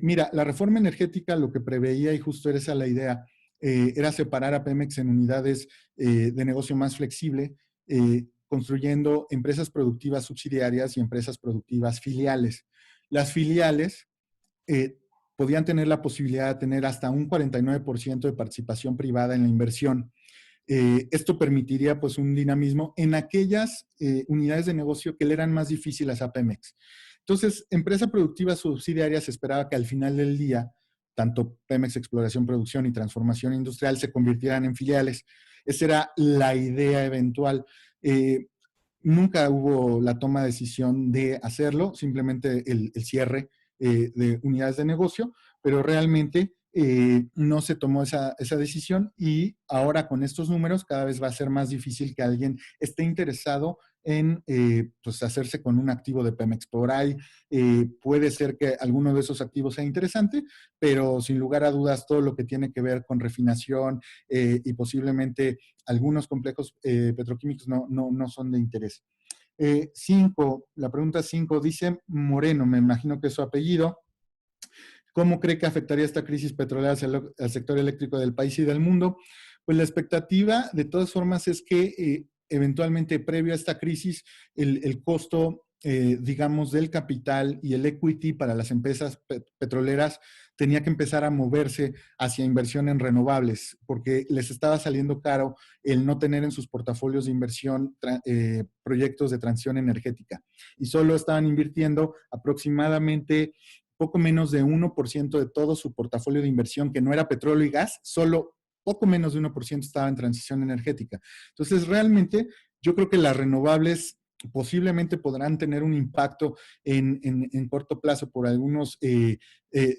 Mira, la reforma energética lo que preveía, y justo era esa la idea, era separar a Pemex en unidades de negocio más flexible, construyendo empresas productivas subsidiarias y empresas productivas filiales. Las filiales podían tener la posibilidad de tener hasta un 49% de participación privada en la inversión. Esto permitiría pues un dinamismo en aquellas unidades de negocio que le eran más difíciles a Pemex. Entonces, empresa productiva subsidiaria se esperaba que al final del día, tanto Pemex Exploración, Producción y Transformación Industrial se convirtieran en filiales. Esa era la idea eventual. Nunca hubo la toma de decisión de hacerlo, simplemente el cierre de unidades de negocio, pero realmente no se tomó esa decisión y ahora con estos números cada vez va a ser más difícil que alguien esté interesado en pues hacerse con un activo de Pemex. Por ahí puede ser que alguno de esos activos sea interesante, pero sin lugar a dudas todo lo que tiene que ver con refinación y posiblemente algunos complejos petroquímicos no son de interés. La pregunta 5, dice Moreno, me imagino que es su apellido. ¿Cómo cree que afectaría esta crisis petrolera al sector eléctrico del país y del mundo? Pues la expectativa, de todas formas, es que eventualmente, previo a esta crisis, el costo, digamos, del capital y el equity para las empresas petroleras tenía que empezar a moverse hacia inversión en renovables, porque les estaba saliendo caro el no tener en sus portafolios de inversión proyectos de transición energética. Y solo estaban invirtiendo aproximadamente poco menos de 1% de todo su portafolio de inversión, que no era petróleo y gas, solo poco menos de 1% estaba en transición energética. Entonces, realmente, yo creo que las renovables posiblemente podrán tener un impacto en corto plazo por algunos,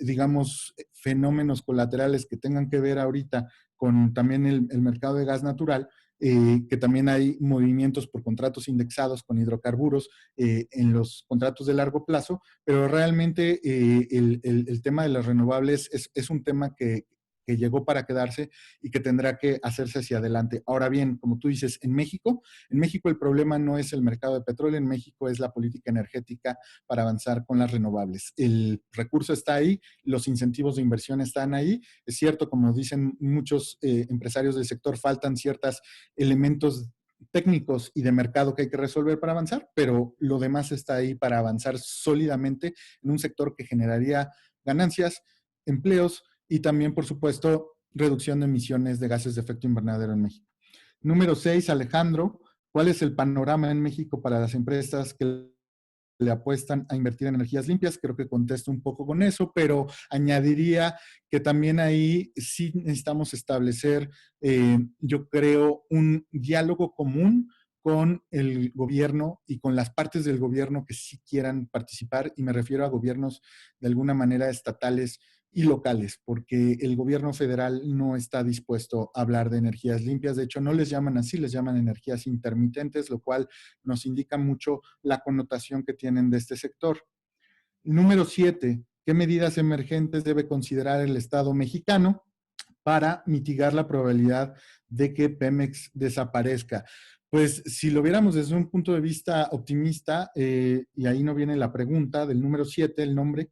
digamos, fenómenos colaterales que tengan que ver ahorita con también el mercado de gas natural, que también hay movimientos por contratos indexados con hidrocarburos en los contratos de largo plazo, pero realmente el tema de las renovables es un tema que llegó para quedarse y que tendrá que hacerse hacia adelante. Ahora bien, como tú dices, en México el problema no es el mercado de petróleo, en México es la política energética para avanzar con las renovables. El recurso está ahí, los incentivos de inversión están ahí. Es cierto, como dicen muchos empresarios del sector, faltan ciertos elementos técnicos y de mercado que hay que resolver para avanzar, pero lo demás está ahí para avanzar sólidamente en un sector que generaría ganancias, empleos, y también, por supuesto, reducción de emisiones de gases de efecto invernadero en México. Número 6, Alejandro, ¿cuál es el panorama en México para las empresas que le apuestan a invertir en energías limpias? Creo que contesto un poco con eso, pero añadiría que también ahí sí necesitamos establecer, yo creo, un diálogo común con el gobierno y con las partes del gobierno que sí quieran participar, y me refiero a gobiernos de alguna manera estatales y locales, porque el gobierno federal no está dispuesto a hablar de energías limpias. De hecho, no les llaman así, les llaman energías intermitentes, lo cual nos indica mucho la connotación que tienen de este sector. Número 7, ¿qué medidas emergentes debe considerar el Estado mexicano? para mitigar la probabilidad de que Pemex desaparezca? Pues si lo viéramos desde un punto de vista optimista, y ahí no viene la pregunta del número 7, el nombre,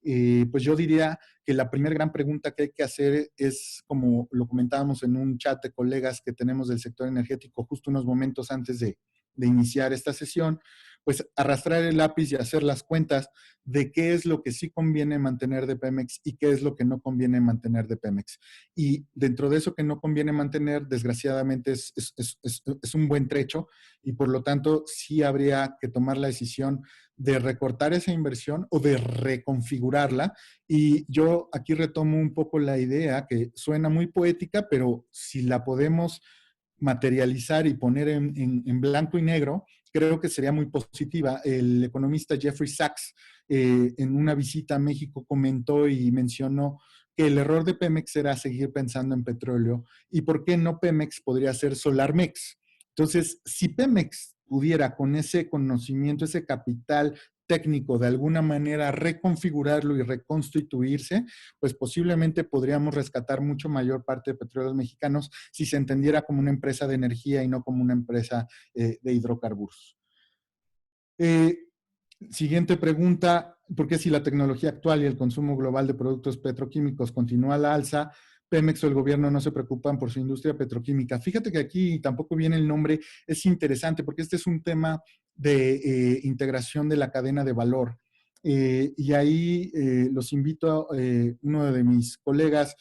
pues yo diría que la primera gran pregunta que hay que hacer es, como lo comentábamos en un chat de colegas que tenemos del sector energético justo unos momentos antes de iniciar esta sesión, pues arrastrar el lápiz y hacer las cuentas de qué es lo que sí conviene mantener de Pemex y qué es lo que no conviene mantener de Pemex. Y dentro de eso que no conviene mantener, desgraciadamente es un buen trecho, y por lo tanto sí habría que tomar la decisión de recortar esa inversión o de reconfigurarla. Y yo aquí retomo un poco la idea que suena muy poética, pero si la podemos materializar y poner en blanco y negro, creo que sería muy positiva. El economista Jeffrey Sachs, en una visita a México, comentó y mencionó que el error de Pemex era seguir pensando en petróleo, y por qué no Pemex podría ser Solarmex. Entonces, si Pemex pudiera con ese conocimiento, ese capital técnico, de alguna manera reconfigurarlo y reconstituirse, pues posiblemente podríamos rescatar mucho mayor parte de petróleos mexicanos si se entendiera como una empresa de energía y no como una empresa de hidrocarburos. Siguiente pregunta: ¿por qué, si la tecnología actual y el consumo global de productos petroquímicos continúa a la alza, Pemex o el gobierno no se preocupan por su industria petroquímica? Fíjate que aquí tampoco viene el nombre, es interesante porque este es un tema de integración de la cadena de valor. Y ahí los invito, uno de mis colegas,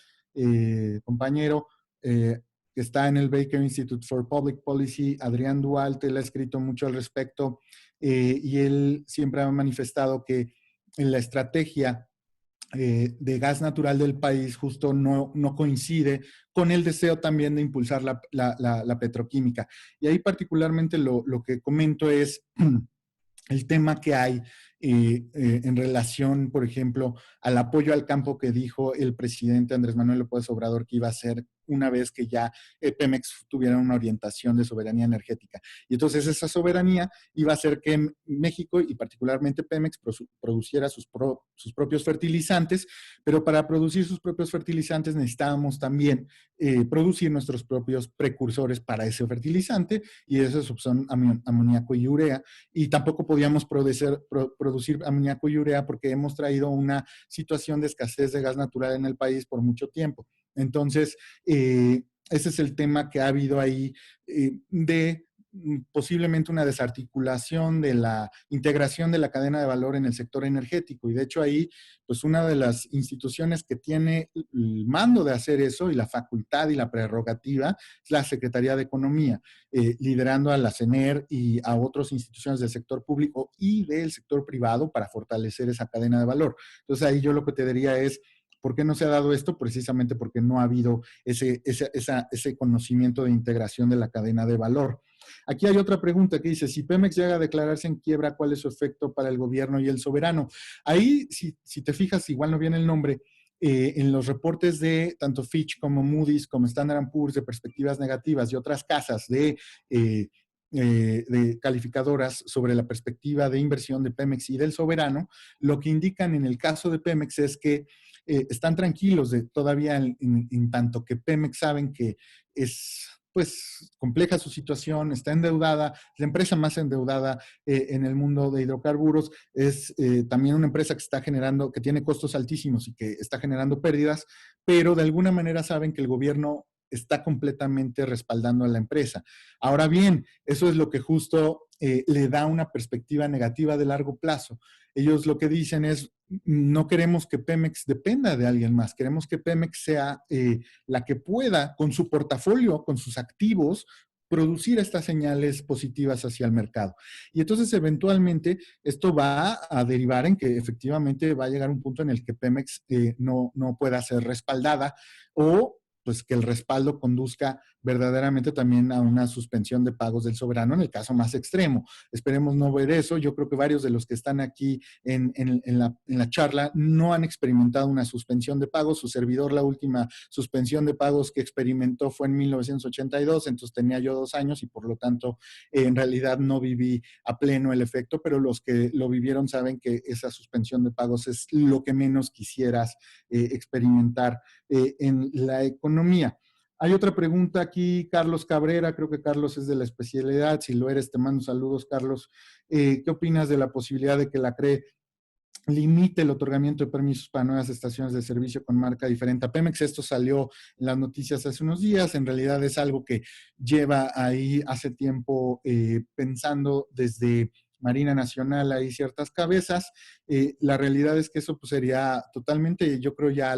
compañero, que está en el Baker Institute for Public Policy, Adrián Dualte, él ha escrito mucho al respecto, y él siempre ha manifestado que en la estrategia de gas natural del país justo no coincide con el deseo también de impulsar la petroquímica. Y ahí particularmente lo que comento es el tema que hay en relación, por ejemplo, al apoyo al campo que dijo el presidente Andrés Manuel López Obrador que iba a hacer una vez que ya Pemex tuviera una orientación de soberanía energética. Y entonces esa soberanía iba a hacer que México, y particularmente Pemex, produciera sus propios fertilizantes, pero para producir sus propios fertilizantes necesitábamos también producir nuestros propios precursores para ese fertilizante, y esos son amoníaco y urea, y tampoco podíamos producir amoníaco y urea porque hemos traído una situación de escasez de gas natural en el país por mucho tiempo. Entonces, ese es el tema que ha habido ahí, de posiblemente una desarticulación de la integración de la cadena de valor en el sector energético. Y de hecho ahí, pues una de las instituciones que tiene el mando de hacer eso y la facultad y la prerrogativa es la Secretaría de Economía, liderando a la CENER y a otras instituciones del sector público y del sector privado para fortalecer esa cadena de valor. Entonces ahí yo lo que te diría es, ¿por qué no se ha dado esto? Precisamente porque no ha habido ese conocimiento de integración de la cadena de valor. Aquí hay otra pregunta que dice: si Pemex llega a declararse en quiebra, ¿cuál es su efecto para el gobierno y el soberano? Ahí, si te fijas, igual no viene el nombre, en los reportes de tanto Fitch como Moody's, como Standard & Poor's, de perspectivas negativas, y otras casas de calificadoras sobre la perspectiva de inversión de Pemex y del soberano, lo que indican en el caso de Pemex es que están tranquilos todavía en tanto que Pemex saben que es pues compleja su situación, está endeudada, la empresa más endeudada en el mundo de hidrocarburos, es también una empresa que está generando, que tiene costos altísimos y que está generando pérdidas, pero de alguna manera saben que el gobierno está completamente respaldando a la empresa. Ahora bien, eso es lo que justo le da una perspectiva negativa de largo plazo. Ellos lo que dicen es: no queremos que Pemex dependa de alguien más, queremos que Pemex sea la que pueda, con su portafolio, con sus activos, producir estas señales positivas hacia el mercado. Y entonces eventualmente esto va a derivar en que efectivamente va a llegar un punto en el que Pemex no pueda ser respaldada, o pues que el respaldo conduzca verdaderamente también a una suspensión de pagos del soberano en el caso más extremo. Esperemos no ver eso. Yo creo que varios de los que están aquí en la charla no han experimentado una suspensión de pagos. Su servidor, la última suspensión de pagos que experimentó fue en 1982, entonces tenía yo 2 años y por lo tanto en realidad no viví a pleno el efecto, pero los que lo vivieron saben que esa suspensión de pagos es lo que menos quisieras experimentar en la economía. Hay otra pregunta aquí, Carlos Cabrera, creo que Carlos es de la especialidad, si lo eres te mando saludos, Carlos. ¿Qué opinas de la posibilidad de que la CRE limite el otorgamiento de permisos para nuevas estaciones de servicio con marca diferente a Pemex? Esto salió en las noticias hace unos días, en realidad es algo que lleva ahí hace tiempo pensando desde Marina Nacional, hay ciertas cabezas. La realidad es que eso pues, sería totalmente, yo creo ya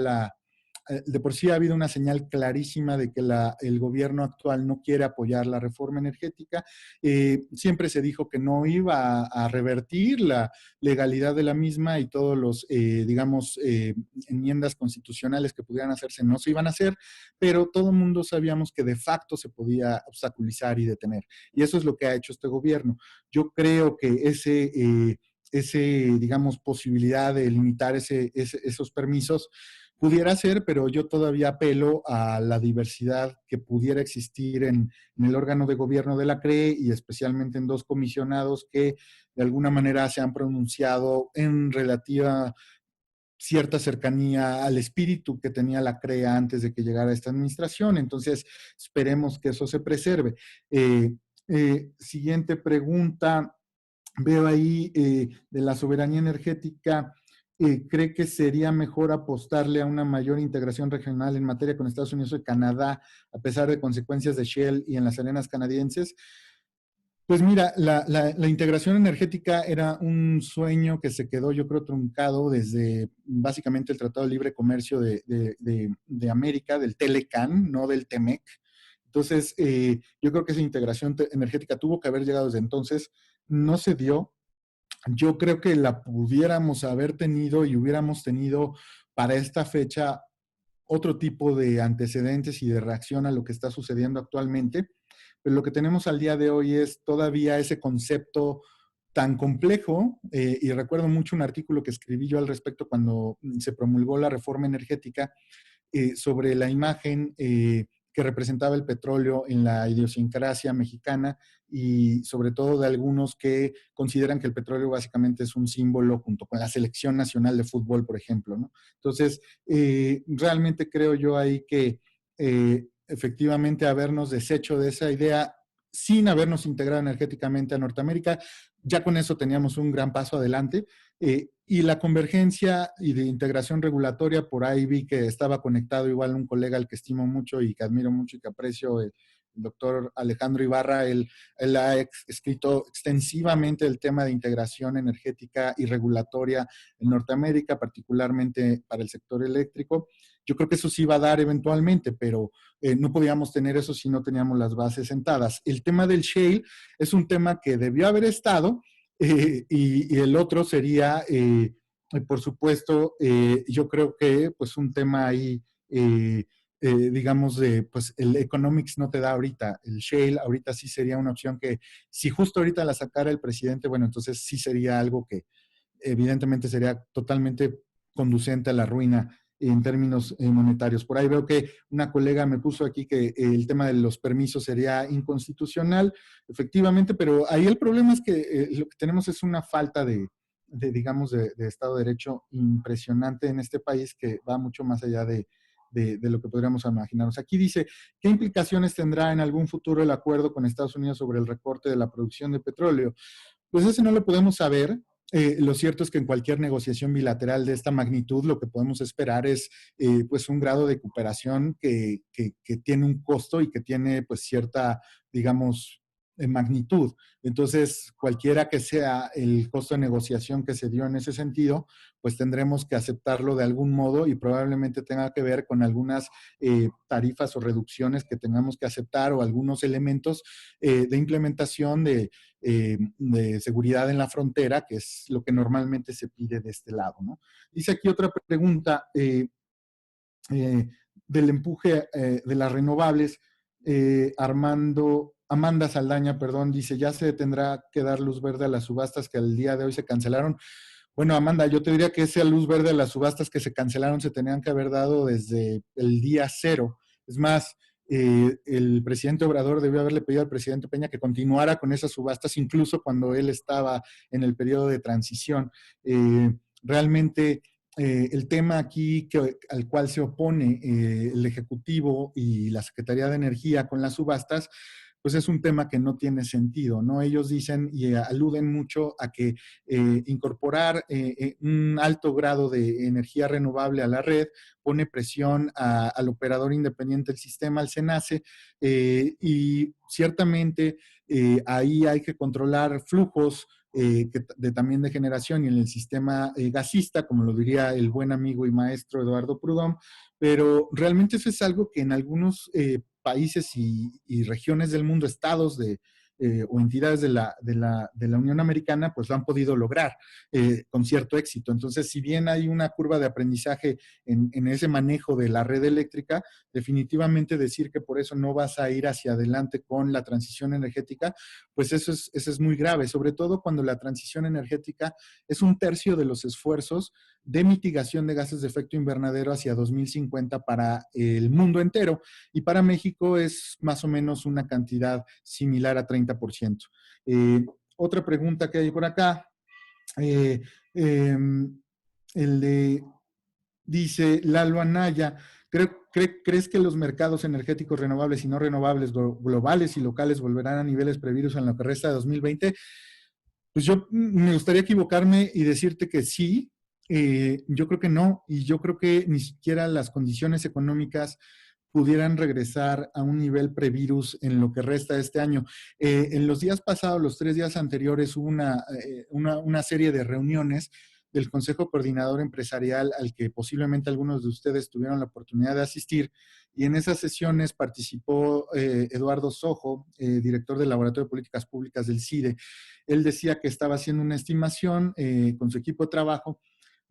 de por sí ha habido una señal clarísima de que el gobierno actual no quiere apoyar la reforma energética. Siempre se dijo que no iba a revertir la legalidad de la misma y todos los, enmiendas constitucionales que pudieran hacerse no se iban a hacer, pero todo el mundo sabíamos que de facto se podía obstaculizar y detener. Y eso es lo que ha hecho este gobierno. Yo creo que posibilidad de limitar esos permisos pudiera ser, pero yo todavía apelo a la diversidad que pudiera existir en el órgano de gobierno de la CRE y especialmente en 2 comisionados que de alguna manera se han pronunciado en relativa cierta cercanía al espíritu que tenía la CREA antes de que llegara esta administración. Entonces, esperemos que eso se preserve. Siguiente pregunta. Veo ahí de la soberanía energética. ¿Cree que sería mejor apostarle a una mayor integración regional en materia con Estados Unidos y Canadá, a pesar de consecuencias de Shell y en las arenas canadienses? Pues mira, la integración energética era un sueño que se quedó, yo creo, truncado desde básicamente el Tratado de Libre Comercio de América, del TELECAN, no del TEMEC. Entonces, yo creo que esa integración energética tuvo que haber llegado desde entonces, no se dio. Yo creo que la pudiéramos haber tenido y hubiéramos tenido para esta fecha otro tipo de antecedentes y de reacción a lo que está sucediendo actualmente. Pero lo que tenemos al día de hoy es todavía ese concepto tan complejo, y recuerdo mucho un artículo que escribí yo al respecto cuando se promulgó la reforma energética, sobre la imagen que representaba el petróleo en la idiosincrasia mexicana y sobre todo de algunos que consideran que el petróleo básicamente es un símbolo junto con la selección nacional de fútbol, por ejemplo, ¿no? Entonces, realmente creo yo ahí que efectivamente habernos deshecho de esa idea sin habernos integrado energéticamente a Norteamérica, ya con eso teníamos un gran paso adelante. Y la convergencia y de integración regulatoria, por ahí vi que estaba conectado igual un colega al que estimo mucho y que admiro mucho y que aprecio, el doctor Alejandro Ibarra. Él ha escrito extensivamente el tema de integración energética y regulatoria en Norteamérica, particularmente para el sector eléctrico. Yo creo que eso sí va a dar eventualmente, pero no podíamos tener eso si no teníamos las bases sentadas. El tema del shale es un tema que debió haber estado, y el otro sería, por supuesto, yo creo que pues un tema ahí, digamos, pues el economics no te da ahorita. El shale ahorita sí sería una opción que si justo ahorita la sacara el presidente, bueno, entonces sí sería algo que evidentemente sería totalmente conducente a la ruina en términos monetarios. Por ahí veo que una colega me puso aquí que el tema de los permisos sería inconstitucional, efectivamente, pero ahí el problema es que lo que tenemos es una falta de Estado de Derecho impresionante en este país que va mucho más allá de lo que podríamos imaginarnos. Aquí dice, ¿qué implicaciones tendrá en algún futuro el acuerdo con Estados Unidos sobre el recorte de la producción de petróleo? Pues eso no lo podemos saber. Lo cierto es que en cualquier negociación bilateral de esta magnitud lo que podemos esperar es pues un grado de cooperación que tiene un costo y que tiene pues cierta, digamos, magnitud. Entonces, cualquiera que sea el costo de negociación que se dio en ese sentido, pues tendremos que aceptarlo de algún modo y probablemente tenga que ver con algunas tarifas o reducciones que tengamos que aceptar o algunos elementos de implementación de seguridad en la frontera, que es lo que normalmente se pide de este lado, ¿no? Dice aquí otra pregunta del empuje de las renovables. Amanda Saldaña, perdón, dice, ya se tendrá que dar luz verde a las subastas que al día de hoy se cancelaron. Bueno, Amanda, yo te diría que esa luz verde a las subastas que se cancelaron se tenían que haber dado desde el día cero. Es más, el presidente Obrador debió haberle pedido al presidente Peña que continuara con esas subastas, incluso cuando él estaba en el periodo de transición. Realmente el tema aquí al cual se opone el Ejecutivo y la Secretaría de Energía con las subastas, pues es un tema que no tiene sentido, ¿no? Ellos dicen y aluden mucho a que incorporar un alto grado de energía renovable a la red pone presión al operador independiente del sistema, al SENACE, y ciertamente ahí hay que controlar flujos también de generación y en el sistema gasista, como lo diría el buen amigo y maestro Eduardo Prudhomme, pero realmente eso es algo que en algunos países y regiones del mundo, estados o entidades de la Unión Americana, pues lo han podido lograr con cierto éxito. Entonces, si bien hay una curva de aprendizaje en ese manejo de la red eléctrica, definitivamente decir que por eso no vas a ir hacia adelante con la transición energética, pues eso es muy grave, sobre todo cuando la transición energética es un tercio de los esfuerzos de mitigación de gases de efecto invernadero hacia 2050 para el mundo entero, y para México es más o menos una cantidad similar a 30%. Otra pregunta que hay por acá, dice Lalo Anaya, ¿crees que los mercados energéticos renovables y no renovables globales y locales volverán a niveles previstos en lo que resta de 2020? Pues yo me gustaría equivocarme y decirte que sí. Yo creo que no, y yo creo que ni siquiera las condiciones económicas pudieran regresar a un nivel previrus en lo que resta de este año. En los días pasados, los 3 días anteriores, hubo una serie de reuniones del Consejo Coordinador Empresarial al que posiblemente algunos de ustedes tuvieron la oportunidad de asistir, y en esas sesiones participó Eduardo Sojo, director del Laboratorio de Políticas Públicas del CIDE. Él decía que estaba haciendo una estimación con su equipo de trabajo,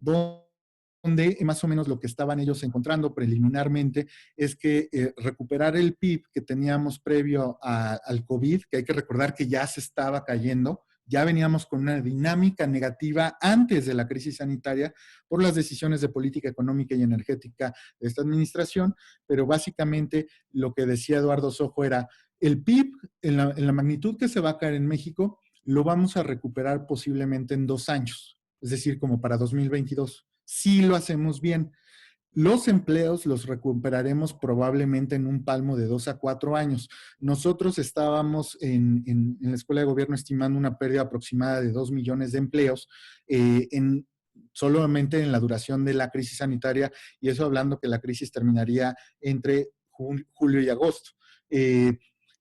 donde más o menos lo que estaban ellos encontrando preliminarmente es que recuperar el PIB que teníamos previo al COVID, que hay que recordar que ya se estaba cayendo, ya veníamos con una dinámica negativa antes de la crisis sanitaria por las decisiones de política económica y energética de esta administración, pero básicamente lo que decía Eduardo Sojo era, el PIB en la magnitud que se va a caer en México, lo vamos a recuperar posiblemente en 2 años, es decir, como para 2022. Si lo hacemos bien, los empleos los recuperaremos probablemente en un palmo de 2 a 4 años. Nosotros estábamos en la Escuela de Gobierno estimando una pérdida aproximada de 2 millones de empleos solamente en la duración de la crisis sanitaria, y eso hablando que la crisis terminaría entre julio y agosto.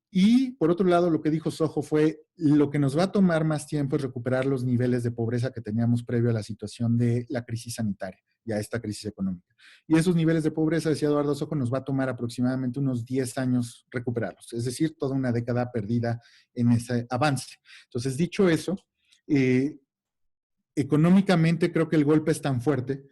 Y por otro lado, lo que dijo Sojo fue, lo que nos va a tomar más tiempo es recuperar los niveles de pobreza que teníamos previo a la situación de la crisis sanitaria y a esta crisis económica. Y esos niveles de pobreza, decía Eduardo Sojo, nos va a tomar aproximadamente unos 10 años recuperarlos, es decir, toda una década perdida en ese avance. Entonces, dicho eso, económicamente creo que el golpe es tan fuerte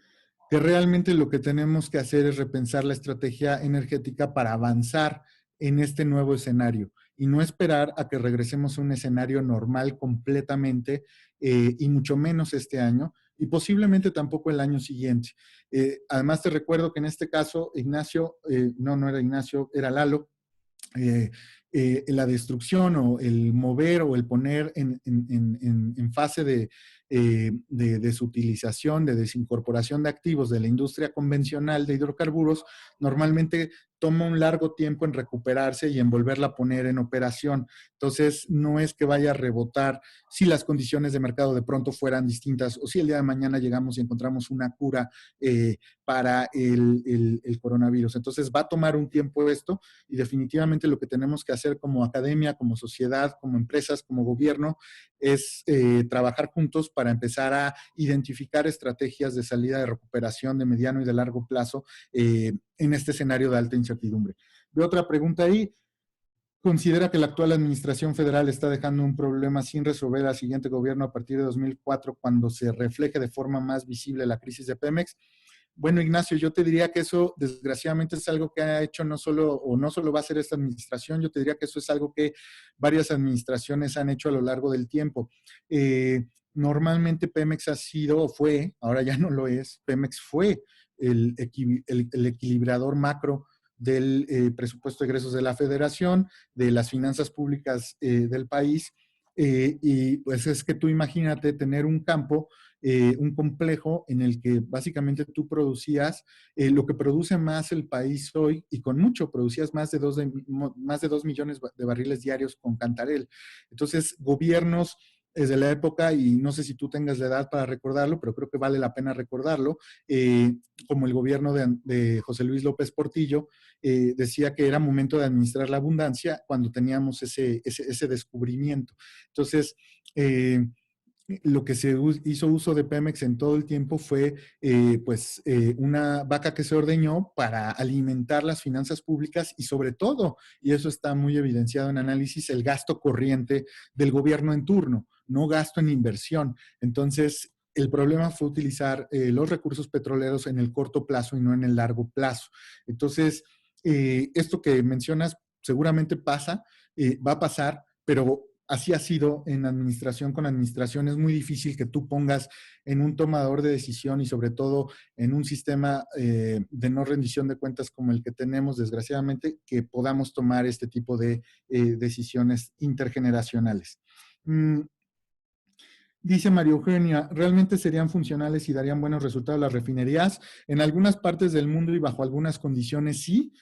que realmente lo que tenemos que hacer es repensar la estrategia energética para avanzar en este nuevo escenario y no esperar a que regresemos a un escenario normal completamente y mucho menos este año y posiblemente tampoco el año siguiente. Además te recuerdo que en este caso Ignacio, no era Ignacio, era Lalo, la destrucción o el mover o el poner en fase de desutilización, de desincorporación de activos de la industria convencional de hidrocarburos, normalmente toma un largo tiempo en recuperarse y en volverla a poner en operación. Entonces, no es que vaya a rebotar si las condiciones de mercado de pronto fueran distintas o si el día de mañana llegamos y encontramos una cura para el coronavirus. Entonces, va a tomar un tiempo esto y definitivamente lo que tenemos que hacer como academia, como sociedad, como empresas, como gobierno, es trabajar juntos para empezar a identificar estrategias de salida de recuperación de mediano y de largo plazo en este escenario de alta incertidumbre. Veo otra pregunta ahí. ¿Considera que la actual administración federal está dejando un problema sin resolver al siguiente gobierno a partir de 2004 cuando se refleje de forma más visible la crisis de Pemex? Bueno, Ignacio, yo te diría que eso desgraciadamente es algo que ha hecho no solo va a ser esta administración, yo te diría que eso es algo que varias administraciones han hecho a lo largo del tiempo. Normalmente Pemex ha sido, o fue, ahora ya no lo es, Pemex fue el equilibrador macro del presupuesto de egresos de la Federación, de las finanzas públicas del país, y pues es que tú imagínate tener un campo, un complejo en el que básicamente tú producías lo que produce más el país hoy, y con mucho, producías más de 2 millones de barriles diarios con Cantarell. Entonces, gobiernos desde la época, y no sé si tú tengas la edad para recordarlo, pero creo que vale la pena recordarlo, como el gobierno de José Luis López Portillo, decía que era momento de administrar la abundancia cuando teníamos ese descubrimiento. Entonces, lo que se hizo uso de Pemex en todo el tiempo fue una vaca que se ordeñó para alimentar las finanzas públicas y sobre todo, y eso está muy evidenciado en análisis, el gasto corriente del gobierno en turno, no gasto en inversión. Entonces, el problema fue utilizar los recursos petroleros en el corto plazo y no en el largo plazo. Entonces, esto que mencionas seguramente pasa, va a pasar, pero así ha sido en administración con administración. Es muy difícil que tú pongas en un tomador de decisión y sobre todo en un sistema de no rendición de cuentas como el que tenemos, desgraciadamente, que podamos tomar este tipo de decisiones intergeneracionales. Dice María Eugenia, ¿realmente serían funcionales y darían buenos resultados las refinerías? En algunas partes del mundo y bajo algunas condiciones sí,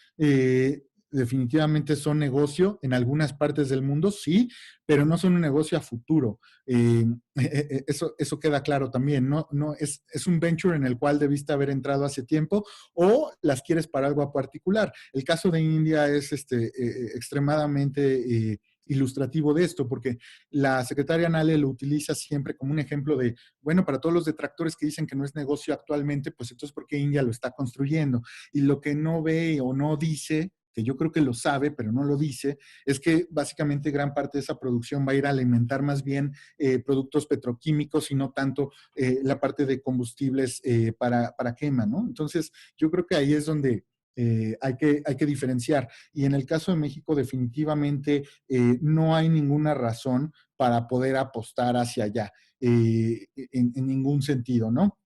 definitivamente son negocio, en algunas partes del mundo sí, pero no son un negocio a futuro. Eso queda claro también, no es un venture en el cual debiste haber entrado hace tiempo o las quieres para algo particular. El caso de India es extremadamente ilustrativo de esto, porque la secretaria Nale lo utiliza siempre como un ejemplo de, bueno, para todos los detractores que dicen que no es negocio actualmente, pues entonces ¿por qué India lo está construyendo? Y lo que no ve o no dice, que yo creo que lo sabe, pero no lo dice, es que básicamente gran parte de esa producción va a ir a alimentar más bien productos petroquímicos y no tanto la parte de combustibles para quema, ¿no? Entonces, yo creo que ahí es donde hay que diferenciar. Y en el caso de México, definitivamente no hay ninguna razón para poder apostar hacia allá, en ningún sentido, ¿no?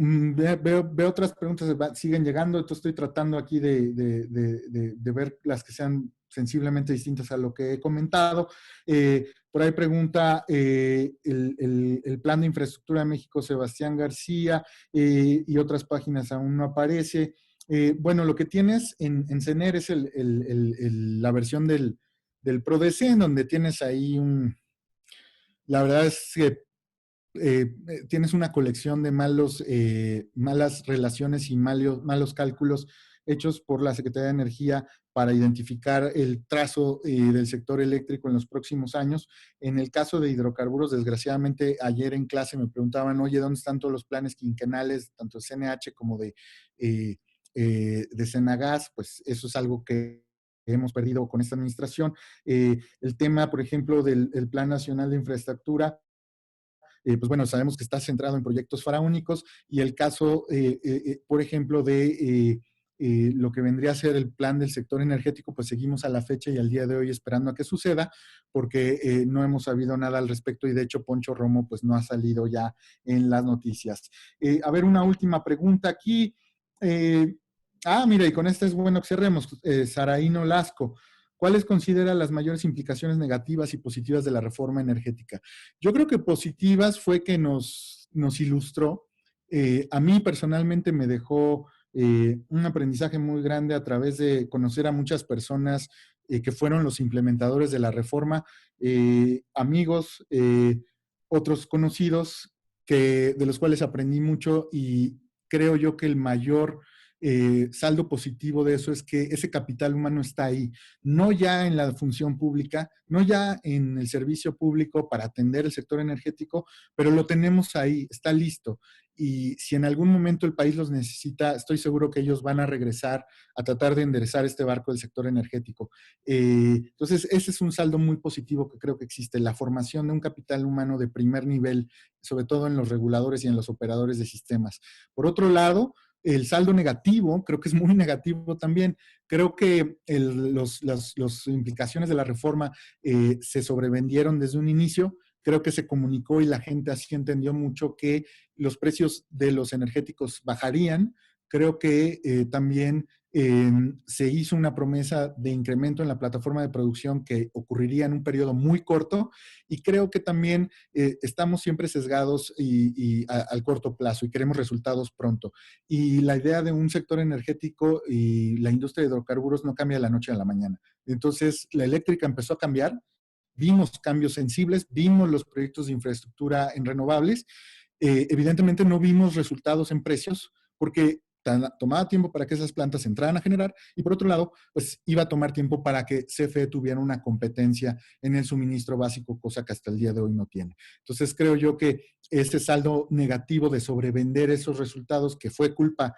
Veo otras preguntas que siguen llegando, entonces estoy tratando aquí de ver las que sean sensiblemente distintas a lo que he comentado. Por ahí pregunta el plan de infraestructura de México, Sebastián García, y otras páginas aún no aparece. Bueno, lo que tienes en CENER es la versión del PRODECE, en donde tienes ahí la verdad es que tienes una colección de malas relaciones y malos cálculos hechos por la Secretaría de Energía para identificar el trazo del sector eléctrico en los próximos años. En el caso de hidrocarburos, desgraciadamente, ayer en clase me preguntaban, oye, ¿dónde están todos los planes quinquenales, tanto de CNH como de Senagas? Pues eso es algo que hemos perdido con esta administración. El tema, por ejemplo, del Plan Nacional de Infraestructura, pues bueno, sabemos que está centrado en proyectos faraónicos, y el caso, por ejemplo, de lo que vendría a ser el plan del sector energético, pues seguimos a la fecha y al día de hoy esperando a que suceda, porque no hemos sabido nada al respecto, y de hecho Poncho Romo pues no ha salido ya en las noticias. A ver, una última pregunta aquí. Mira, y con esta es bueno que cerremos. Saraíno Lasco, ¿cuáles considera las mayores implicaciones negativas y positivas de la reforma energética? Yo creo que positivas fue que nos ilustró. A mí personalmente me dejó un aprendizaje muy grande a través de conocer a muchas personas que fueron los implementadores de la reforma, amigos, otros conocidos, de los cuales aprendí mucho, y creo yo que el mayor saldo positivo de eso es que ese capital humano está ahí, no ya en la función pública, no ya en el servicio público para atender el sector energético, pero lo tenemos ahí, está listo. y si en algún momento el país los necesita, estoy seguro que ellos van a regresar a tratar de enderezar este barco del sector energético. Entonces, ese es un saldo muy positivo que creo que existe, la formación de un capital humano de primer nivel, sobre todo en los reguladores y en los operadores de sistemas. Por otro lado, el saldo negativo, creo que es muy negativo también. Creo que las implicaciones de la reforma se sobrevendieron desde un inicio. Creo que se comunicó y la gente así entendió mucho que los precios de los energéticos bajarían. Creo que también se hizo una promesa de incremento en la plataforma de producción que ocurriría en un periodo muy corto, y creo que también estamos siempre sesgados al corto plazo y queremos resultados pronto. Y la idea de un sector energético y la industria de hidrocarburos no cambia de la noche a la mañana. Entonces, la eléctrica empezó a cambiar, vimos cambios sensibles, vimos los proyectos de infraestructura en renovables. Evidentemente no vimos resultados en precios porque tomaba tiempo para que esas plantas entraran a generar, y por otro lado, pues iba a tomar tiempo para que CFE tuviera una competencia en el suministro básico, cosa que hasta el día de hoy no tiene. Entonces creo yo que ese saldo negativo de sobrevender esos resultados, que fue culpa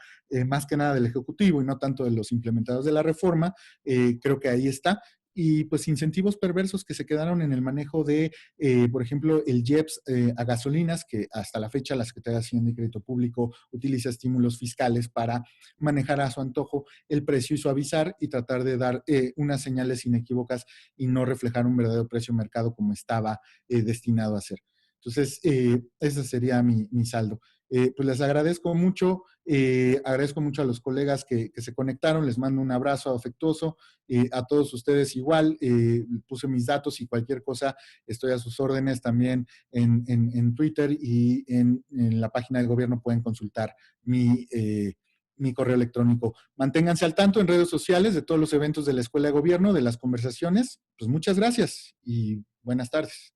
más que nada del Ejecutivo y no tanto de los implementadores de la reforma, creo que ahí está. Y pues incentivos perversos que se quedaron en el manejo de, por ejemplo, el IEPS a gasolinas, que hasta la fecha la Secretaría de Hacienda y Crédito Público utiliza estímulos fiscales para manejar a su antojo el precio y suavizar y tratar de dar unas señales inequívocas y no reflejar un verdadero precio de mercado como estaba destinado a ser. Entonces, ese sería mi saldo. Pues les agradezco mucho a los colegas que se conectaron, les mando un abrazo afectuoso, a todos ustedes igual, puse mis datos y cualquier cosa estoy a sus órdenes también en Twitter y en la página del gobierno pueden consultar mi correo electrónico. Manténganse al tanto en redes sociales de todos los eventos de la Escuela de Gobierno, de las conversaciones. Pues muchas gracias y buenas tardes.